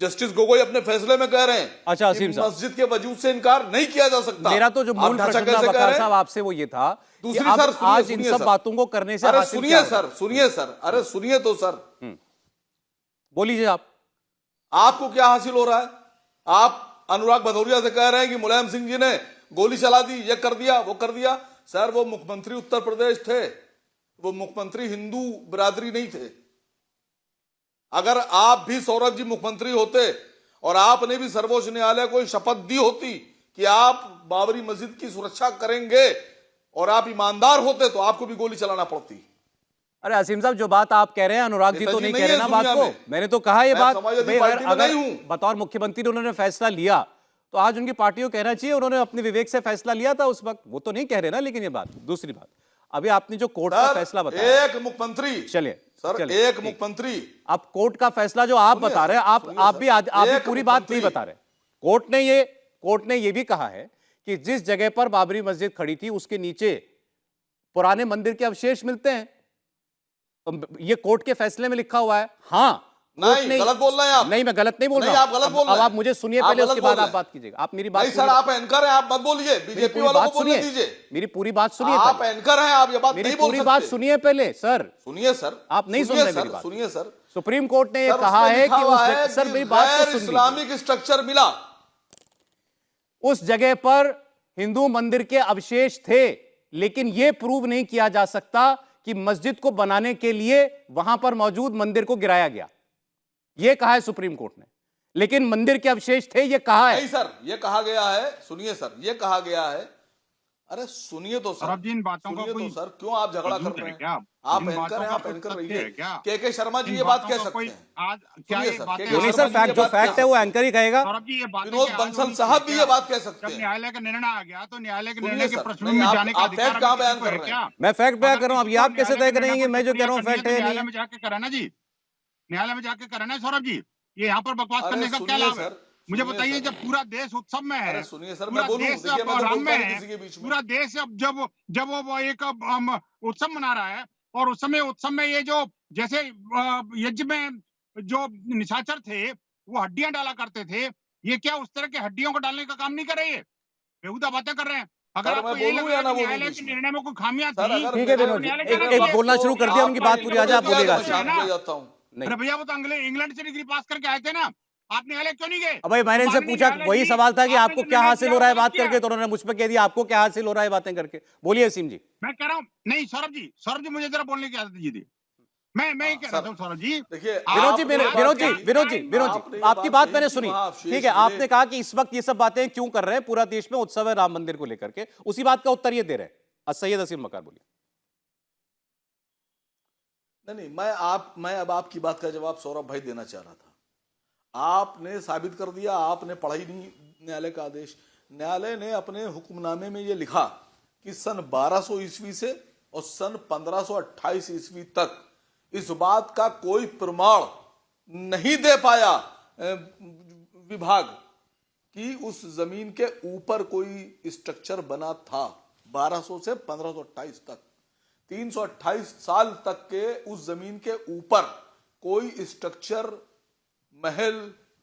जस्टिस गोगोई अपने फैसले में कह रहे हैं अच्छा असीम साहब, मस्जिद के वजूद से इनकार नहीं किया जा सकता। मेरा तो जो मूल प्रश्न था वकार साहब आपसे वो ये था दूसरी कि सर, आज इन सब बातों को करने से अरे सुनिए सर, अरे सुनिए तो सर, बोलिए आप। आपको क्या हासिल हो रहा है? आप अनुराग भदौरिया से कह रहे हैं कि मुलायम सिंह जी ने गोली चला दी, ये कर दिया, वो कर दिया। सर वो मुख्यमंत्री उत्तर प्रदेश थे, वो मुख्यमंत्री हिंदू बिरादरी नहीं थे। अगर आप भी सौरभ जी मुख्यमंत्री होते और आपने भी सर्वोच्च न्यायालय को शपथ दी होती कि आप बाबरी मस्जिद की सुरक्षा करेंगे और आप ईमानदार होते, तो आपको भी गोली चलाना पड़ती। अरे असीम साहब, जो बात आप कह रहे हैं अनुराग जी तो नहीं कह रहे ना बात को। मैंने तो कहा ये बात, अगर बतौर मुख्यमंत्री उन्होंने फैसला लिया तो आज उनकी पार्टी को कहना चाहिए उन्होंने अपने विवेक से फैसला लिया था उस वक्त। वो तो नहीं कह रहे ना। लेकिन ये बात, दूसरी बात, अभी आपने जो कोर्ट का फैसला बताया, एक मुख्यमंत्री, चलिए सर एक मुख्यमंत्री, आप कोर्ट का फैसला जो आप बता रहे हैं, आप भी पूरी बात नहीं बता रहे। कोर्ट ने ये भी कहा है कि जिस जगह पर बाबरी मस्जिद खड़ी थी उसके नीचे पुराने मंदिर के अवशेष मिलते हैं। ये कोर्ट के फैसले में लिखा हुआ है। हाँ, नहीं गलत बोल रहे हैं आप। नहीं, मैं गलत नहीं बोल रहा हूं। आप गलत बोल रहे हैं। अब आप मुझे सुनिए पहले, उसके बाद आप बात कीजिएगा। आप मेरी बात नहीं सर, आप एंकर हैं, आप मत बोलिए, बीजेपी वालों को बोलने दीजिए। मेरी पूरी बात सुनिए। आप एंकर हैं, आप ये बात नहीं बोल सकते। मेरी पूरी बात सुनिए पहले सर। सुनिए सर, आप नहीं सुन रहे मेरी बात। सुनिए सर, सुप्रीम कोर्ट ने ये कहा है कि सर मेरी बात तो सुन, इस्लामिक स्ट्रक्चर मिला, उस जगह पर हिंदू मंदिर के अवशेष थे, लेकिन यह प्रूव नहीं किया जा सकता कि मस्जिद को बनाने के लिए वहां पर मौजूद मंदिर को गिराया गया। यह कहा है सुप्रीम कोर्ट ने। लेकिन मंदिर के अवशेष थे, यह कहा है। नहीं सर, यह कहा गया है, सुनिए सर, यह कहा गया है। अरे सुनिए तो सर, जी इन बातों का कोई सर क्यों आप झगड़ा कर रहे हैं? आप एंकर हैं, आप एंकर रहिए। के शर्मा जी ये बात कह सकते हैं। आज क्या ये बातें, नहीं सर, फैक्ट जो फैक्ट है वो एंकर ही कहेगा। विनोद बंसल साहब भी ये बात कह सकते हैं। जब न्यायालय का निर्णय आ गया तो न्यायालय के निर्णय के प्रश्न में जाने का अधिकार कहां बयान कर रहे हैं? मैं फैक्ट बयान कर रहा हूं। अब आप कैसे तय करेंगे मैं जो कह रहा हूं फैक्ट है? न्यायालय में जाके कराना जी, न्यायालय में जाके कराना है सौरभ जी। ये यहाँ पर बकवास करने का क्या लाभ है? मुझे बताइए, जब पूरा देश उत्सव में है, सुनिए सर, पूरा मैं बोलूं, देश देखिए मैं तो आराम में बोलता है, किसी के बीच में। पूरा देश जब वो एक उत्सव मना रहा है और उस समय उत्सव में ये जो जैसे यज्ञ में जो निशाचर थे वो हड्डियां डाला करते थे, ये क्या उस तरह के हड्डियों को डालने का काम नहीं कर रही है? बेहुदा बातें कर रहे हैं। अगर आपको यही लग रहा है कि न्यायालय के निर्णय में कोई खामियां थी, ठीक है विनोद जी, एक बोलना शुरू कर दिया, उनकी बात पूरी आ जाए, आप बोलेगा। अरे भैया वो तो इंग्लैंड से डिग्री पास करके आए थे ना, आप न्यायालय क्यों नहीं गए? अब भाई मैंने इनसे पूछा, वही सवाल था कि आपको क्या हासिल हो रहा है बात करके, तो उन्होंने मुझ पर कह दिया आपको क्या हासिल हो रहा है बातें करके। बोलिए असीम जी। मैं कह रहा हूँ, नहीं सौरभ जी मुझे जरा बोलने की आदत दीजिए। मैं ये कह रहा था सौरभ जी, देखिए विनोद जी, आपकी बात मैंने सुनी, ठीक है। आपने कहा कि इस वक्त ये सब बातें क्यों कर रहे हैं, पूरा देश में उत्सव है राम मंदिर को लेकर के, उसी बात का उत्तर ये दे रहे हैं सैयद असीम मकार। बोलिए। नहीं, मैं अब आपकी बात का जवाब सौरभ भाई देना चाह रहा था। आपने साबित कर दिया, आपने पढ़ा ही नहीं न्यायालय का आदेश। न्यायालय ने अपने हुक्मनामे में यह लिखा कि सन 1200 ईस्वी से और सन 1528 ईस्वी तक इस बात का कोई प्रमाण नहीं दे पाया विभाग कि उस जमीन के ऊपर कोई स्ट्रक्चर बना था। 1200 से 1528 तक 328 साल तक के उस जमीन के ऊपर कोई स्ट्रक्चर, महल,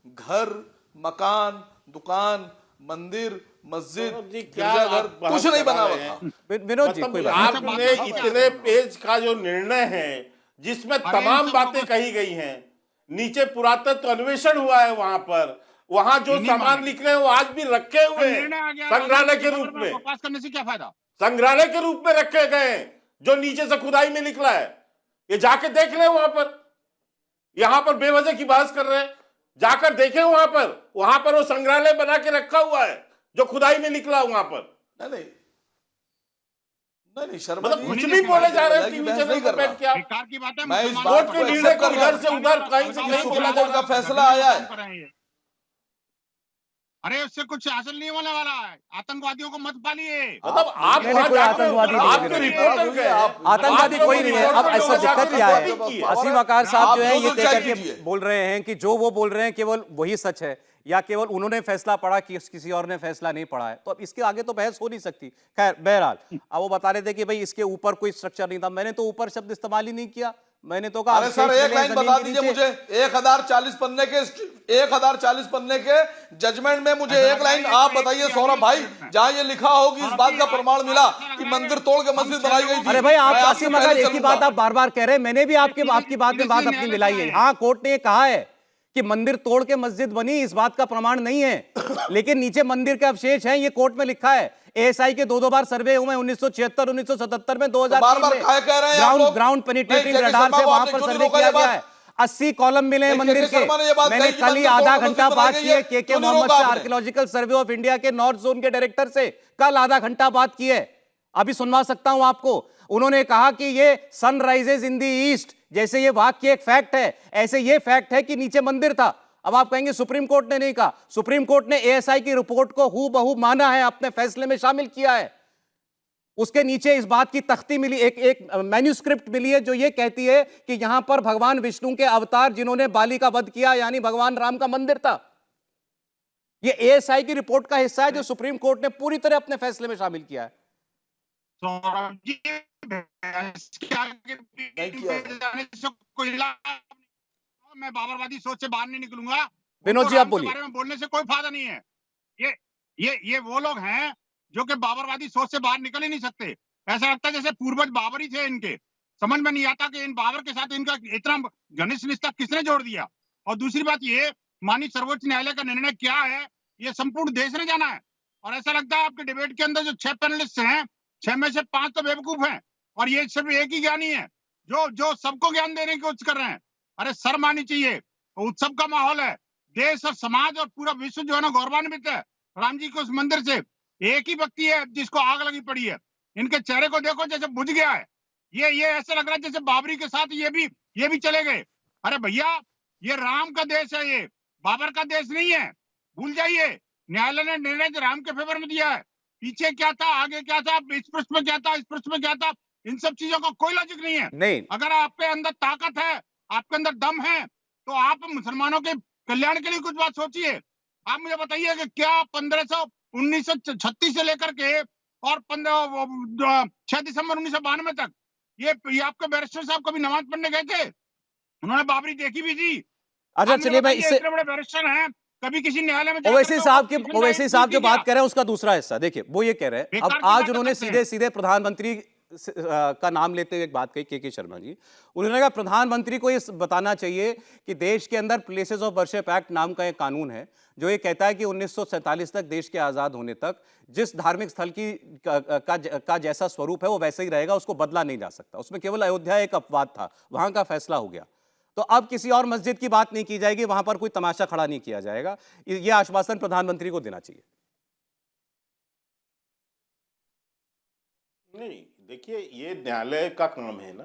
घर, मकान, दुकान, मंदिर, मस्जिद, गिरजाघर कुछ नहीं बना हुआ था। विनोद जी, कोई बात आपने इतने पेज का जो निर्णय है जिसमें तमाम बातें कही गई हैं, नीचे पुरातत्व अन्वेषण हुआ है, वहां पर वहां जो सामान निकले वो आज भी रखे हुए हैं निर्णय आ गया, संग्रहालय के रूप में। पास करने से क्या फायदा? संग्रहालय के रूप में रखे गए हैं, जो नीचे से खुदाई में निकला है। ये जाके देख ले वहां पर, यहां पर बेवजह की बहस कर रहे हैं, जाकर देखें वहां पर वो संग्रहालय बना के रखा हुआ है जो खुदाई में निकला वहां पर। नहीं शर्मा मतलब कुछ भी बोले जा रहे हैं टीवी चैनल पर बैठ के आप। बेकार की बात है। मैं इस मुसलमानों बात कोर्ट को के निर्णय को एक्सेप्ट कर इधर से उधर कहीं से कहीं बोला सुप्रीम जा कोर्ट का रहा है। फैसला आया है। कर रहे हैं। अरे उससे कुछ हासिल नहीं होने वाला है। आतंकवादियों को मत पालिए। मतलब आप नहीं, कोई आतंकवादी नहीं है। आपके रिपोर्टर गए, आतंकवादी कोई नहीं है। अब ऐसा दिक्कत क्या है, असीम वकार साहब जो है ये तय करके बोल रहे हैं कि जो वो बोल रहे हैं केवल वही सच है, या केवल उन्होंने फैसला पढ़ा कि किसी और ने फैसला नहीं पढ़ा है। तो अब इसके आगे तो बहस हो नहीं सकती। खैर बहरहाल अब वो बता रहे थे कि भाई इसके ऊपर कोई स्ट्रक्चर नहीं था। मैंने तो ऊपर शब्द इस्तेमाल ही नहीं किया। मैंने तो कहा अरे सर एक लाइन बता दीजिए मुझे, 1040 पन्ने के जजमेंट में मुझे एक लाइन आप बताइए सौरभ भाई, जहां ये लिखा हो कि इस बात का प्रमाण मिला कि मंदिर तोड़ के मस्जिद बनाई गई थी। अरे भाई आप आसिम अगर एक ही बात आप बार बार कह रहे हैं, मैंने भी आपकी बात में बात अपनी मिलाई है। हाँ कोर्ट ने कहा है कि मंदिर तोड़ के मस्जिद बनी, इस बात का प्रमाण नहीं है, लेकिन नीचे मंदिर के अवशेष हैं, ये कोर्ट में लिखा है। एएसआई के दो बार सर्वे हुए, 1976, 1977 में, 2003 में। ग्राउंड पेनिट्रेटिंग रडार से वहां पर सर्वे किया गया है। 80 कॉलम मिले हैं मंदिर के। मैंने कल ही आधा घंटा बात की है के मोहम्मद से, आर्कियोलॉजिकल सर्वे ऑफ इंडिया के नॉर्थ जोन के डायरेक्टर से, कल आधा घंटा बात की है। अभी सुनवा सकता हूं आपको। उन्होंने कहा कि ये सनराइजेज इन दी ईस्ट, जैसे ये वाक्य एक फैक्ट है, ऐसे ये फैक्ट है कि नीचे मंदिर था। अब आप कहेंगे सुप्रीम कोर्ट ने नहीं कहा। सुप्रीम कोर्ट ने एएसआई की रिपोर्ट को हूबहू माना है, अपने फैसले में शामिल किया है। उसके नीचे इस बात की तख्ती मिली, एक मैन्यूस्क्रिप्ट मिली है जो ये कहती है कि यहां पर भगवान विष्णु के अवतार जिन्होंने बाली का वध किया यानी भगवान राम का मंदिर था। ये एएसआई की रिपोर्ट का हिस्सा है जो सुप्रीम कोर्ट ने पूरी तरह अपने फैसले में शामिल किया है। सौरभ जी इसके आगे जाने से कोई लाभ नहीं। मैं बाबरवादी सोच से बाहर नहीं निकलूंगा। विनोद जी आप बोलिए। बारे में बोलने से कोई फायदा नहीं है। ये वो लोग हैं जो कि बाबरवादी सोच से बाहर निकल ही नहीं सकते। ऐसा लगता है जैसे पूर्वज बाबर ही थे इनके। समझ में नहीं आता कि इन बाबर के साथ इनका इतना घनिष्ठ रिश्ता किसने जोड़ दिया। और दूसरी बात ये, माननीय सर्वोच्च न्यायालय का निर्णय क्या है ये संपूर्ण देश ने जाना है। और ऐसा लगता है आपके डिबेट के अंदर जो 6 पैनलिस्ट हैं, 6 में से 5 तो बेवकूफ हैं और ये सिर्फ एक ही ज्ञानी है जो सबको ज्ञान देने की कोशिश कर रहे हैं। अरे शर्म आनी चाहिए। उत्सव का माहौल है, देश और समाज और पूरा विश्व जो है ना गौरवान्वित है राम जी के उस मंदिर से। एक ही व्यक्ति है जिसको आग लगी पड़ी है। इनके चेहरे को देखो जैसे बुझ गया है। ये ऐसा लग रहा है जैसे बाबरी के साथ ये भी चले गए। अरे भैया ये राम का देश है, ये बाबर का देश नहीं है, भूल जाइए। न्यायालय ने निर्णय राम के फेवर में दिया है। पीछे क्या था, आगे क्या था, इस पृष्ठ में क्या था, इस पृष्ठ में क्या था, इन सब चीजों का कोई लॉजिक नहीं है। नहीं, अगर आपके अंदर ताकत है, आपके अंदर दम है, तो आप मुसलमानों के कल्याण के लिए कुछ बात सोचिए। आप मुझे बताइए कि क्या 1936 से लेकर के और 6 दिसंबर 1992 तक ये आपके बैरिस्टर साहब कभी नमाज पढ़ने गए थे? उन्होंने बाबरी देखी भी थी। अच्छा चलिए मैं इससे, इतने बड़े बैरिस्टर हैं, कभी किसी न्यायालय में ओवैसी साहब जो बात कर रहे हैं उसका दूसरा हिस्सा देखिए, वो ये कह रहे हैं, अब आज उन्होंने सीधे प्रधानमंत्री का नाम लेते हुए एक बात कही के शर्मा जी। उन्होंने कहा प्रधानमंत्री को ये बताना चाहिए कि देश के अंदर प्लेसेस ऑफ वर्शिप एक्ट नाम का एक कानून है जो ये कहता है कि 1947 तक देश के आजाद होने तक जिस धार्मिक स्थल की का जैसा स्वरूप है वो वैसे ही रहेगा, उसको बदला नहीं जा सकता। उसमें केवल अयोध्या एक अपवाद था, वहां का फैसला हो गया। तो अब किसी और मस्जिद की बात नहीं की जाएगी, वहां पर कोई तमाशा खड़ा नहीं किया जाएगा। यह आश्वासन प्रधानमंत्री को देना चाहिए। नहीं देखिए, ये न्यायालय का काम है ना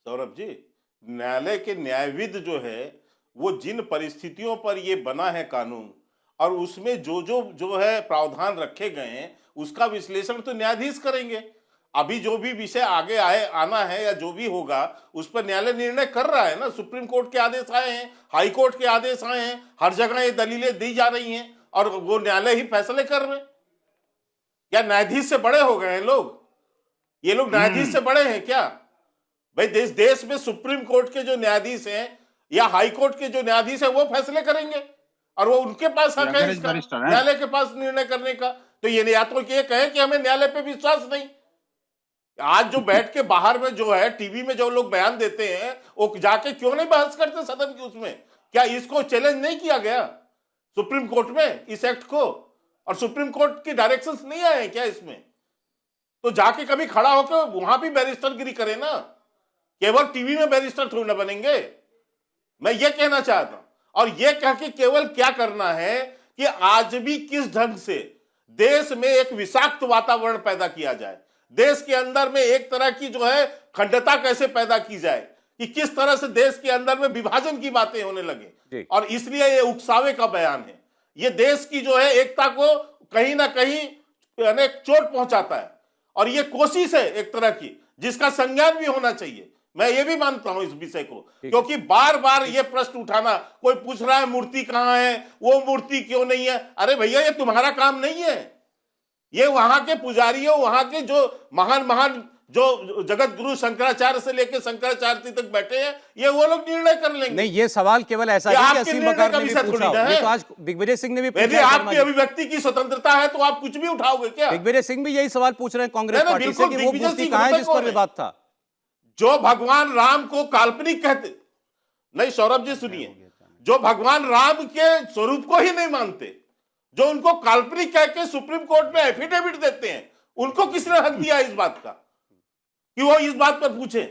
सौरभ जी। न्यायालय के न्यायविद जो है वो जिन परिस्थितियों पर ये बना है कानून और उसमें जो है प्रावधान रखे गए हैं उसका विश्लेषण तो न्यायाधीश करेंगे। अभी जो भी विषय आगे आना है या जो भी होगा उस पर न्यायालय निर्णय कर रहा है ना। सुप्रीम कोर्ट के आदेश आए हैं, हाई कोर्ट के आदेश आए हैं, हर जगह ये दलीलें दी जा रही हैं और वो न्यायालय ही फैसले कर रहे हैं। क्या न्यायाधीश से बड़े हो गए हैं लोग? ये लोग न्यायाधीश से बड़े हैं क्या भाई? देश में सुप्रीम कोर्ट के जो न्यायाधीश हैं या हाई कोर्ट के जो न्यायाधीश हैं वो फैसले करेंगे और वो उनके पास हक है इसका, न्यायालय के पास निर्णय करने का। तो ये या तो ये कहें कि हमें न्यायालय पे विश्वास नहीं। आज जो बैठ के बाहर में जो है टीवी में जो लोग बयान देते हैं वो जाके क्यों नहीं बहस करते सदन की? उसमें क्या इसको चैलेंज नहीं किया गया? सुप्रीम कोर्ट में इस एक्ट को, और सुप्रीम कोर्ट की डायरेक्शंस नहीं आए क्या इसमें? तो जाके कभी खड़ा होकर वहां भी बैरिस्टरगिरी करे ना, केवल टीवी में बैरिस्टर थोड़ी ना बनेंगे। मैं ये कहना चाहता हूं, और ये कह के केवल क्या करना है कि आज भी किस ढंग से देश में एक विषाक्त वातावरण पैदा किया जाए, देश के अंदर में एक तरह की जो है खंडता कैसे पैदा की जाए, कि किस तरह से देश के अंदर में विभाजन की बातें होने लगे, और इसलिए ये उकसावे का बयान है। ये देश की जो है एकता को कहीं ना कहीं चोट पहुंचाता है, और ये कोशिश है एक तरह की जिसका संज्ञान भी होना चाहिए। मैं ये भी मानता हूं इस विषय को, क्योंकि बार बार ये प्रश्न उठाना, कोई पूछ रहा है मूर्ति कहां है, वो मूर्ति क्यों नहीं है। अरे भैया, ये तुम्हारा काम नहीं है, ये वहां के पुजारियों, वहां के जो महान महान जो जगत गुरु शंकराचार्य से लेकर शंकराचार्य तक बैठे हैं, ये वो लोग निर्णय कर लेंगे। नहीं, ये सवाल केवल ऐसा है कि असीम बकार ने भी पूछा, ये तो आज दिग्विजय सिंह ने भी पूछा। यदि आपकी अभिव्यक्ति की स्वतंत्रता है तो आप कुछ भी उठाओगे क्या? दिग्विजय सिंह भी यही सवाल पूछ रहे हैं कांग्रेस पार्टी से कि वो मूर्ति कहां है जिस पर विवाद था। जो भगवान राम को काल्पनिक कहते, नहीं सौरभ जी सुनिए, जो भगवान राम के स्वरूप को ही नहीं मानते, जो उनको काल्पनिक कह के सुप्रीम कोर्ट में एफिडेविट देते हैं, उनको किसने हक दिया इस बात का कि वो इस बात पर पूछे?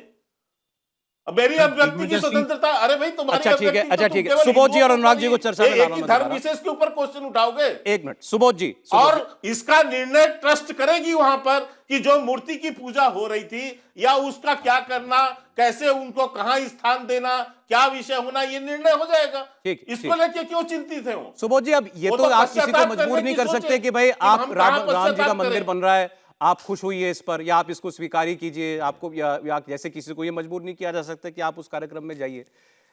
अब मेरी अभिव्यक्ति की स्वतंत्रता, अरे भाई तुम्हारी अच्छा ठीक है, अच्छा ठीक है, सुबोध जी और अनुराग जी को चर्चा में लाना, धर्म विशेष के ऊपर क्वेश्चन उठाओगे? एक मिनट सुबोध जी। और इसका निर्णय ट्रस्ट करेगी वहां पर कि जो मूर्ति की पूजा हो रही थी या उसका क्या करना, कैसे उनको कहां स्थान देना, क्या विषय होना, ये निर्णय हो जाएगा। इसको लेके क्यों चिंतित है वो? सुबोध जी, अब ये तो आप किसी को मजबूर नहीं कर सकते कि भाई आप राम जी का मंदिर बन रहा है, आप खुश हुई है इस पर, या आप इसको स्वीकार ही कीजिए, आपको या जैसे किसी को ये मजबूर नहीं किया जा सकता कि आप उस कार्यक्रम में जाइए।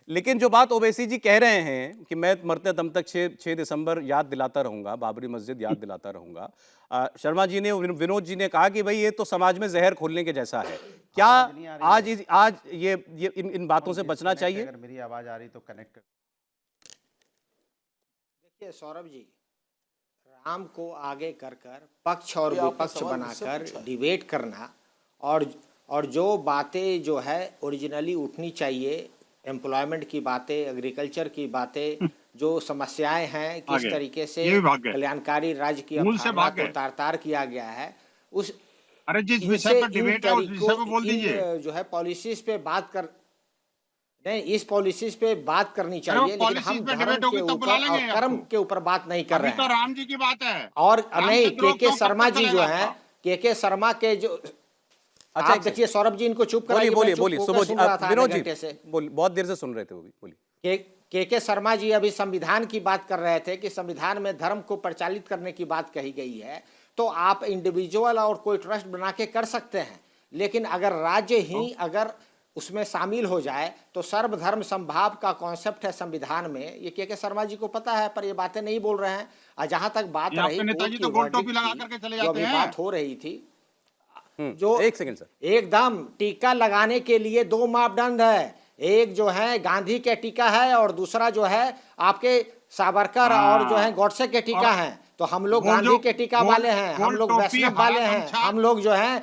लेकिन जो बात ओवैसी जी कह रहे हैं कि मैं मरते दम तक 6 दिसंबर याद दिलाता रहूंगा, बाबरी मस्जिद याद दिलाता रहूंगा। शर्मा जी ने, विनोद जी ने कहा कि भाई ये तो समाज में जहर खोलने के जैसा है। क्या आज ये इन बातों से बचना चाहिए? अगर मेरी आवाज आ रही तो कनेक्ट कर। देखिए सौरभ जी, राम को आगे कर पक्ष और विपक्ष बनाकर डिबेट करना, और जो बातें जो है ओरिजिनली उठनी चाहिए, एम्प्लॉयमेंट की बातें, एग्रीकल्चर की बातें, जो समस्याएं हैं, किस तरीके से कल्याणकारी राज्य की अवधारणा को तार-तार किया गया है, उस अरे जिस विषय पर डिबेट है उस विषय पर बोल दीजिए। जो है पॉलिसीज पे बात कर नहीं, इस पॉलिसीज पे बात करनी चाहिए, लेकिन हम धर्म के ऊपर और कर्म के ऊपर बात नहीं कर रहे हैं। तो राम जी की बात है। और नहीं, के शर्मा जी जो है, के शर्मा के जो, अच्छा देखिए सौरभ जी, इनको चुप कराइए। बोलिए सुबोध जी, विनोद जी बोलिए, बहुत देर से सुन रहे थे वो भी, बोलिए। के शर्मा जी अभी संविधान की बात कर रहे थे कि संविधान में धर्म को प्रचालित करने की बात कही गई है, तो आप इंडिविजुअल और कोई ट्रस्ट बना के कर सकते हैं, लेकिन अगर राज्य ही अगर उसमें शामिल हो जाए तो सर्वधर्म संभाव का कॉन्सेप्ट है संविधान में, ये के शर्मा जी को पता है, पर ये बातें नहीं बोल रहे हैं। और जहां तक बात रही, नेताजी तो गोल टोपी लगा करके चले जाते हैं। बात हो रही थी, जो एक सेकंड सर, एकदम टीका लगाने के लिए 2 मापदंड है, एक जो है गांधी के टीका है और दूसरा जो है आपके सावरकर और जो है गॉडसे के टीका है। तो हम लोग गांधी के टीका वाले हैं, हम लोग वैष्णव वाले हैं, हम लोग जो हैं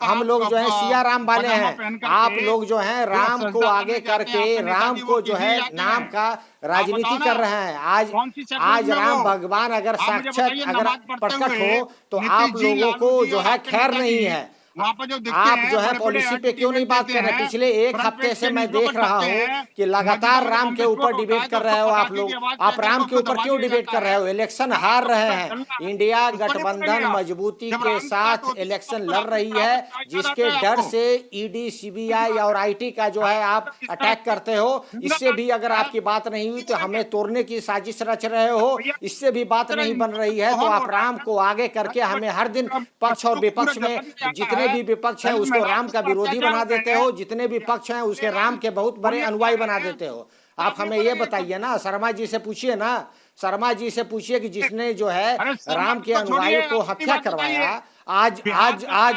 हम लोग जो है सिया राम वाले हैं। आप लोग जो हैं राम को आगे करके राम को जो है नाम का राजनीति कर रहे हैं। आज राम भगवान अगर साक्षात अगर प्रकट हो तो आप लोगों को जो है खैर नहीं है। आप जो है पॉलिसी पे क्यों नहीं बात कर रहे? पिछले 1 हफ्ते से मैं देख रहा हूँ कि लगातार राम के ऊपर डिबेट कर रहे हो आप लोग। आप राम के ऊपर क्यों डिबेट कर रहे हो? इलेक्शन हार रहे हैं, इंडिया गठबंधन मजबूती के साथ इलेक्शन लड़ रही है, जिसके डर से ईडी, सीबीआई और आईटी का जो है आप अटैक करते हो। इससे भी अगर आपकी बात नहीं हुई तो हमें तोड़ने की साजिश रच रहे हो, इससे भी बात नहीं बन रही है। तो आप राम को आगे करके हमें हर दिन पक्ष और विपक्ष में जितने भी विपक्ष है उसको राम का विरोधी बना देते हो, जितने भी पक्ष हैं उसके राम के बहुत बड़े अनुयायी बना देते हो। आप हमें ये बताइए ना, शर्मा जी से पूछिए ना, शर्मा जी से पूछिए कि जिसने जो है राम के अनुयायियों को हत्या करवाया, आज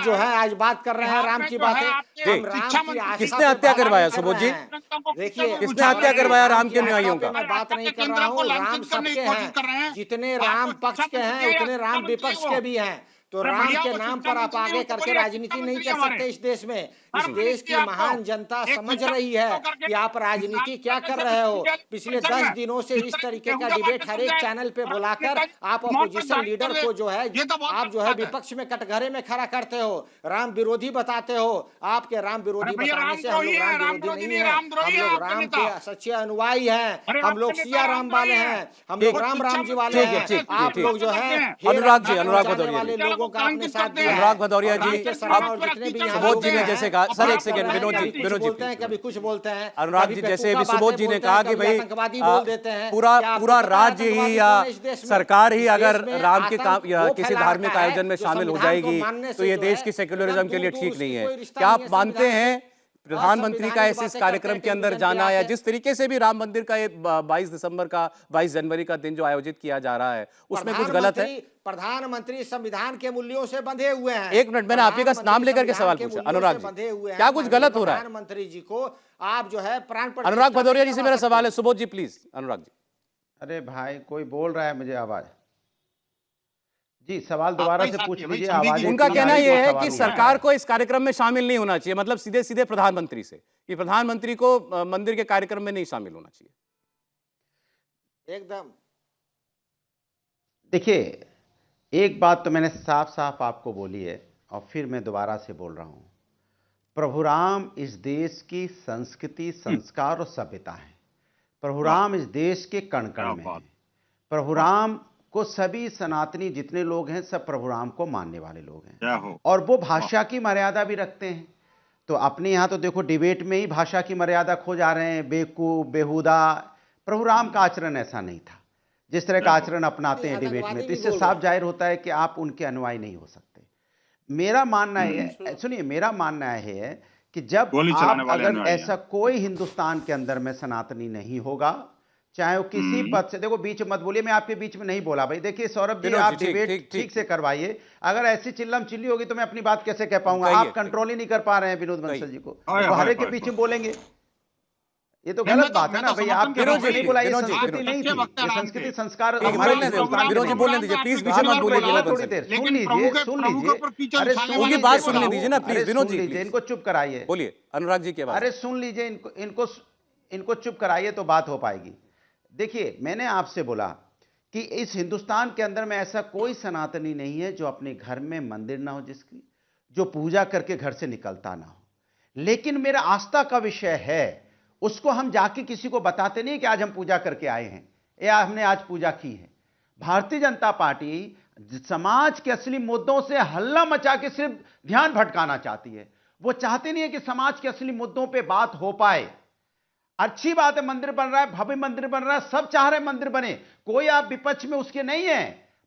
जो है आज बात कर रहे हैं राम की बातें। किसने हत्या करवाया सुबोध जी? देखिए किसने हत्या करवाया राम के अनुयायियों का? मैं बात नहीं कर रहा हूँ, राम सबके हैं, जितने राम पक्ष के हैं उतने राम विपक्ष के भी हैं। तो राम के नाम पर आप आगे करके राजनीति नहीं कर सकते इस देश में। इस देश की महान जनता समझ रही है कि आप राजनीति क्या कर रहे हो। पिछले 10 दिनों से इस तरीके का डिबेट हर एक चैनल पे बुलाकर आप अपोजिशन लीडर को जो है आप जो है विपक्ष में कटघरे में खड़ा करते हो, राम विरोधी बताते हो। आपके राम विरोधी बताने से हम लोग राम विरोधी नहीं है, हम लोग राम के सच्चे अनुयायी हैं, हम लोग सिया राम वाले हैं, हम लोग राम जी वाले हैं। आप लोग जो है अनुराग भदौरिया वाले लोगों का आपने साथ दिया। अनुराग भदौरिया जी, अब जितने भी सुबोध जी ने जैसे कहा, सर एक सेकंड, विनोद जी बोलते हैं, कभी कुछ बोलते हैं। अनुराग जी जैसे भी सुबोध जी ने कहा कि भाई बोल देते हैं पूरा राज्य ही या सरकार ही अगर राम के काम या किसी धार्मिक आयोजन में शामिल हो जाएगी तो ये देश की सेक्युलरिज्म के लिए ठीक नहीं है। क्या आप मानते हैं प्रधानमंत्री का इस कार्यक्रम के अंदर जाना या जिस तरीके से भी राम मंदिर का 22 जनवरी का दिन जो आयोजित किया जा रहा है उसमें कुछ गलत है? प्रधानमंत्री संविधान के मूल्यों से बंधे हुए हैं। एक मिनट, मैंने आपके का नाम लेकर के सवाल पूछा। अनुराग जी, क्या कुछ गलत हो रहा है? प्रधानमंत्री जी को आप जो है प्राण प्रतिष्ठा। अनुराग भदौरिया जी से मेरा सवाल है। सुबोध जी प्लीज। अनुराग जी, अरे भाई कोई बोल रहा है, मुझे आवाज जी, सवाल दोबारा से पूछ लीजिए। आवाज उनका कहना यह है कि सरकार को इस कार्यक्रम में शामिल नहीं होना चाहिए, मतलब सीधे सीधे प्रधानमंत्री से, कि प्रधानमंत्री को मंदिर के कार्यक्रम में नहीं शामिल होना चाहिए। एकदम देखिए, एक बात तो मैंने साफ साफ आपको बोली है और फिर मैं दोबारा से बोल रहा हूं। प्रभु राम इस देश की संस्कृति, संस्कार और सभ्यता है। प्रभु राम इस देश के कण कण में है। प्रभु राम को सभी सनातनी जितने लोग हैं सब प्रभु राम को मानने वाले लोग हैं और वो भाषा की मर्यादा भी रखते हैं। तो अपने यहाँ तो देखो डिबेट में ही भाषा की मर्यादा खो जा रहे हैं, बेवकूफ, बेहुदा। प्रभु राम का आचरण ऐसा नहीं था जिस तरह का आचरण अपनाते हैं डिबेट में, तो इससे साफ जाहिर होता है कि आप उनके अनुयायी नहीं हो सकते। मेरा मानना है, सुनिए, मेरा मानना है कि जब आप अगर ऐसा कोई हिंदुस्तान के अंदर में सनातनी नहीं होगा, चाहे वो किसी पद से, देखो बीच मत बोलिए, मैं आपके बीच में नहीं बोला भाई। देखिए सौरभ जी, आप डिबेट ठीक से करवाइए। अगर ऐसी चिल्लम चिल्ली होगी तो मैं अपनी बात कैसे कह पाऊंगा? आप कंट्रोल ही नहीं कर पा रहे हैं विनोद बंसल जी को, हर एक के पीछे बोलेंगे। ये तो गलत बात है ना भाई। आपके नहीं बोला, ये संस्कृति नहीं थी, ये संस्कृति संस्कार। विनोद जी बोलने दीजिए प्लीज, बीच में मत बोलिए। थोड़ी देर सुन लीजिए, सुन लीजिए। अरे उनकी बात सुनने दीजिए ना प्लीज। विनोद जी इनको चुप कराइए। बोलिए अनुराग जी की बात। अरे सुन लीजिए, इनको चुप कराइए तो बात हो पाएगी। देखिए, मैंने आपसे बोला कि इस हिंदुस्तान के अंदर में ऐसा कोई सनातनी नहीं है जो अपने घर में मंदिर ना हो, जिसकी जो पूजा करके घर से निकलता ना हो। लेकिन मेरा आस्था का विषय है, उसको हम जाके किसी को बताते नहीं कि आज हम पूजा करके आए हैं या हमने आज पूजा की है। भारतीय जनता पार्टी समाज के असली मुद्दों से हल्ला मचा के सिर्फ ध्यान भटकाना चाहती है। वो चाहती नहीं है कि समाज के असली मुद्दों पे बात हो पाए। अच्छी बात है, मंदिर बन रहा है, भव्य मंदिर बन रहा है, सब चाह रहे हैं मंदिर बने, कोई आप विपक्ष में उसके नहीं है।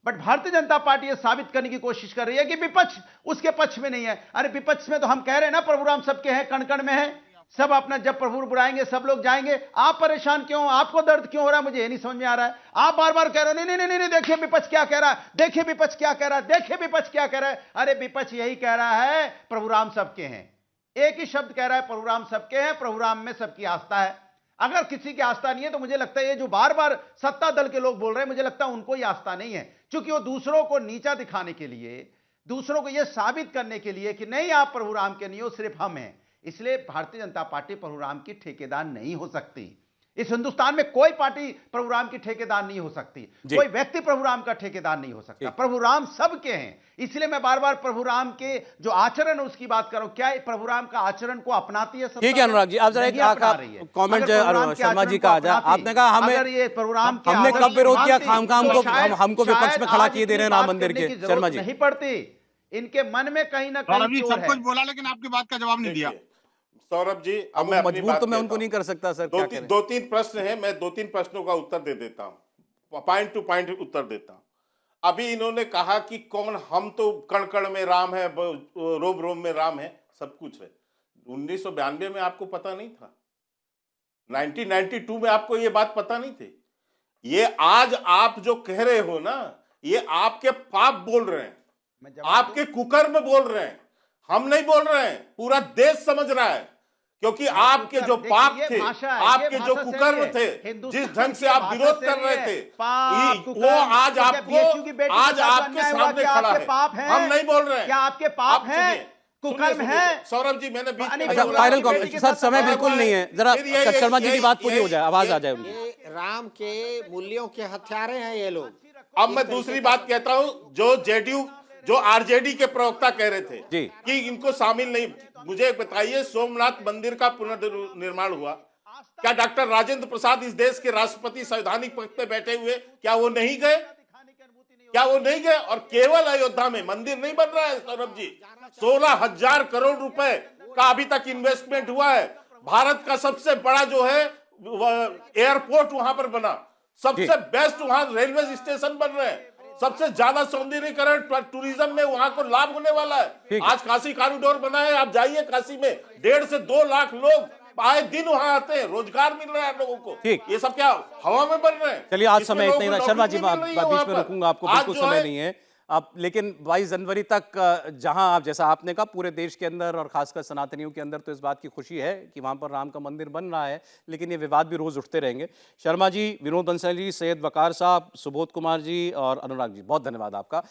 बट भारतीय जनता पार्टी यह साबित करने की कोशिश कर रही है कि विपक्ष उसके पक्ष में नहीं है। अरे विपक्ष में तो हम कह रहे हैं ना, प्रभु राम सबके हैं, कण कण में है, सब अपना जब प्रभु बुलाएंगे सब लोग जाएंगे। आप परेशान क्यों? आपको दर्द क्यों हो रहा है? मुझे ये नहीं समझ में आ रहा है। आप बार बार कह रहे हो नहीं नहीं नहीं, देखिए विपक्ष क्या कह रहा है, देखिए विपक्ष क्या कह रहा है, देखिए विपक्ष क्या कह रहा है। अरे विपक्ष यही कह रहा है प्रभु राम सबके हैं, एक ही शब्द कह रहा है, प्रभु राम सबके हैं, प्रभु राम में सबकी आस्था है। अगर किसी की आस्था नहीं है तो मुझे लगता है ये जो बार बार सत्ता दल के लोग बोल रहे हैं, मुझे लगता है उनको ही आस्था नहीं है, क्योंकि वो दूसरों को नीचा दिखाने के लिए, दूसरों को यह साबित करने के लिए कि नहीं आप प्रभु राम के नहीं हो, सिर्फ हम हैं। इसलिए भारतीय जनता पार्टी प्रभु राम की ठेकेदार नहीं हो सकती। इस हिंदुस्तान में कोई पार्टी प्रभु राम की ठेकेदार नहीं हो सकती, कोई व्यक्ति प्रभु राम का ठेकेदार नहीं हो सकता। प्रभु राम सबके हैं। इसलिए मैं बार बार प्रभु राम के जो आचरण है उसकी बात कर रहा हूं। क्या प्रभु राम का आचरण को अपनाती है? ठीक है अनुराग जी, आप जरा एक कमेंट शर्मा जी का आ जाए। आपने कहा हमें ये प्रभु राम हमने कब विरोध किया? खामखाम को हमको विपक्ष में खड़ा किए दे रहे हैं राम मंदिर के। शर्मा जी नहीं पड़ती, इनके मन में कहीं ना कहीं सब कुछ बोला लेकिन आपकी बात का जवाब नहीं दिया। सौरभ जी, अब मैं अपनी बात तो मैं उनको नहीं कर सकता सर। दो तीन प्रश्न हैं, मैं 2-3 प्रश्नों का उत्तर दे देता हूं, पॉइंट टू पॉइंट उत्तर देता हूं। अभी इन्होंने कहा कि कौन, हम तो कण कण में राम है, रोम रोम में राम है, सब कुछ है। 1992 में आपको पता नहीं था? 1992 में आपको ये बात पता नहीं थी? ये आज आप जो कह रहे हो ना, ये आपके पाप बोल रहे हैं, आपके कुकर्म बोल रहे हैं, हम नहीं बोल रहे हैं। पूरा देश समझ रहा है क्योंकि आपके जो पाप थे, आपके जो कुकर्म थे, जिस ढंग से आप विरोध कर रहे थे, वो आज आपके सामने खड़ा है। हम नहीं बोल रहे हैं। क्या आपके पाप हैं, कुकर्म है? सौरभ जी, मैंने बीच में फाइनल कमेंट सर, समय बिल्कुल नहीं है, जरा शर्मा जी की बात पूरी हो जाए, आवाज आ जाए उनकी। ये राम के मूल्यों के हत्यारे हैं ये लोग। अब मैं दूसरी बात कहता हूं, जो जेडीयू, जो आरजेडी के प्रवक्ता कह रहे थे जी कि इनको शामिल नहीं, मुझे बताइए, सोमनाथ मंदिर का पुनर्निर्माण हुआ, क्या डॉक्टर राजेंद्र प्रसाद इस देश के राष्ट्रपति संवैधानिक पद पे बैठे हुए, क्या वो नहीं गए? क्या वो नहीं गए? और केवल अयोध्या में मंदिर नहीं बन रहा है सौरभ जी, 16,000 करोड़ रुपए का अभी तक इन्वेस्टमेंट हुआ है। भारत का सबसे बड़ा जो है एयरपोर्ट वहां पर बना, सबसे बेस्ट वहां रेलवे स्टेशन बन रहे हैं, सबसे ज्यादा सौंदर्यीकरण टूरिज्म में वहां को लाभ होने वाला है। आज काशी कॉरिडोर बना है, आप जाइए काशी में 1.5 से 2 लाख लोग आए दिन वहां आते हैं, रोजगार मिल रहा है लोगों को। ये सब क्या हवा में बन रहे हैं? चलिए आज समय इतना ही था। शर्मा जी बीच में रुकूंगा, आपको बिल्कुल समय नहीं है अब, लेकिन 22 जनवरी तक जहां आप, जैसा आपने कहा, पूरे देश के अंदर और खासकर सनातनियों के अंदर तो इस बात की खुशी है कि वहां पर राम का मंदिर बन रहा है, लेकिन ये विवाद भी रोज उठते रहेंगे। शर्मा जी, विनोद बंसल जी, सैयद वकार साहब, सुबोध कुमार जी और अनुराग जी, बहुत धन्यवाद आपका।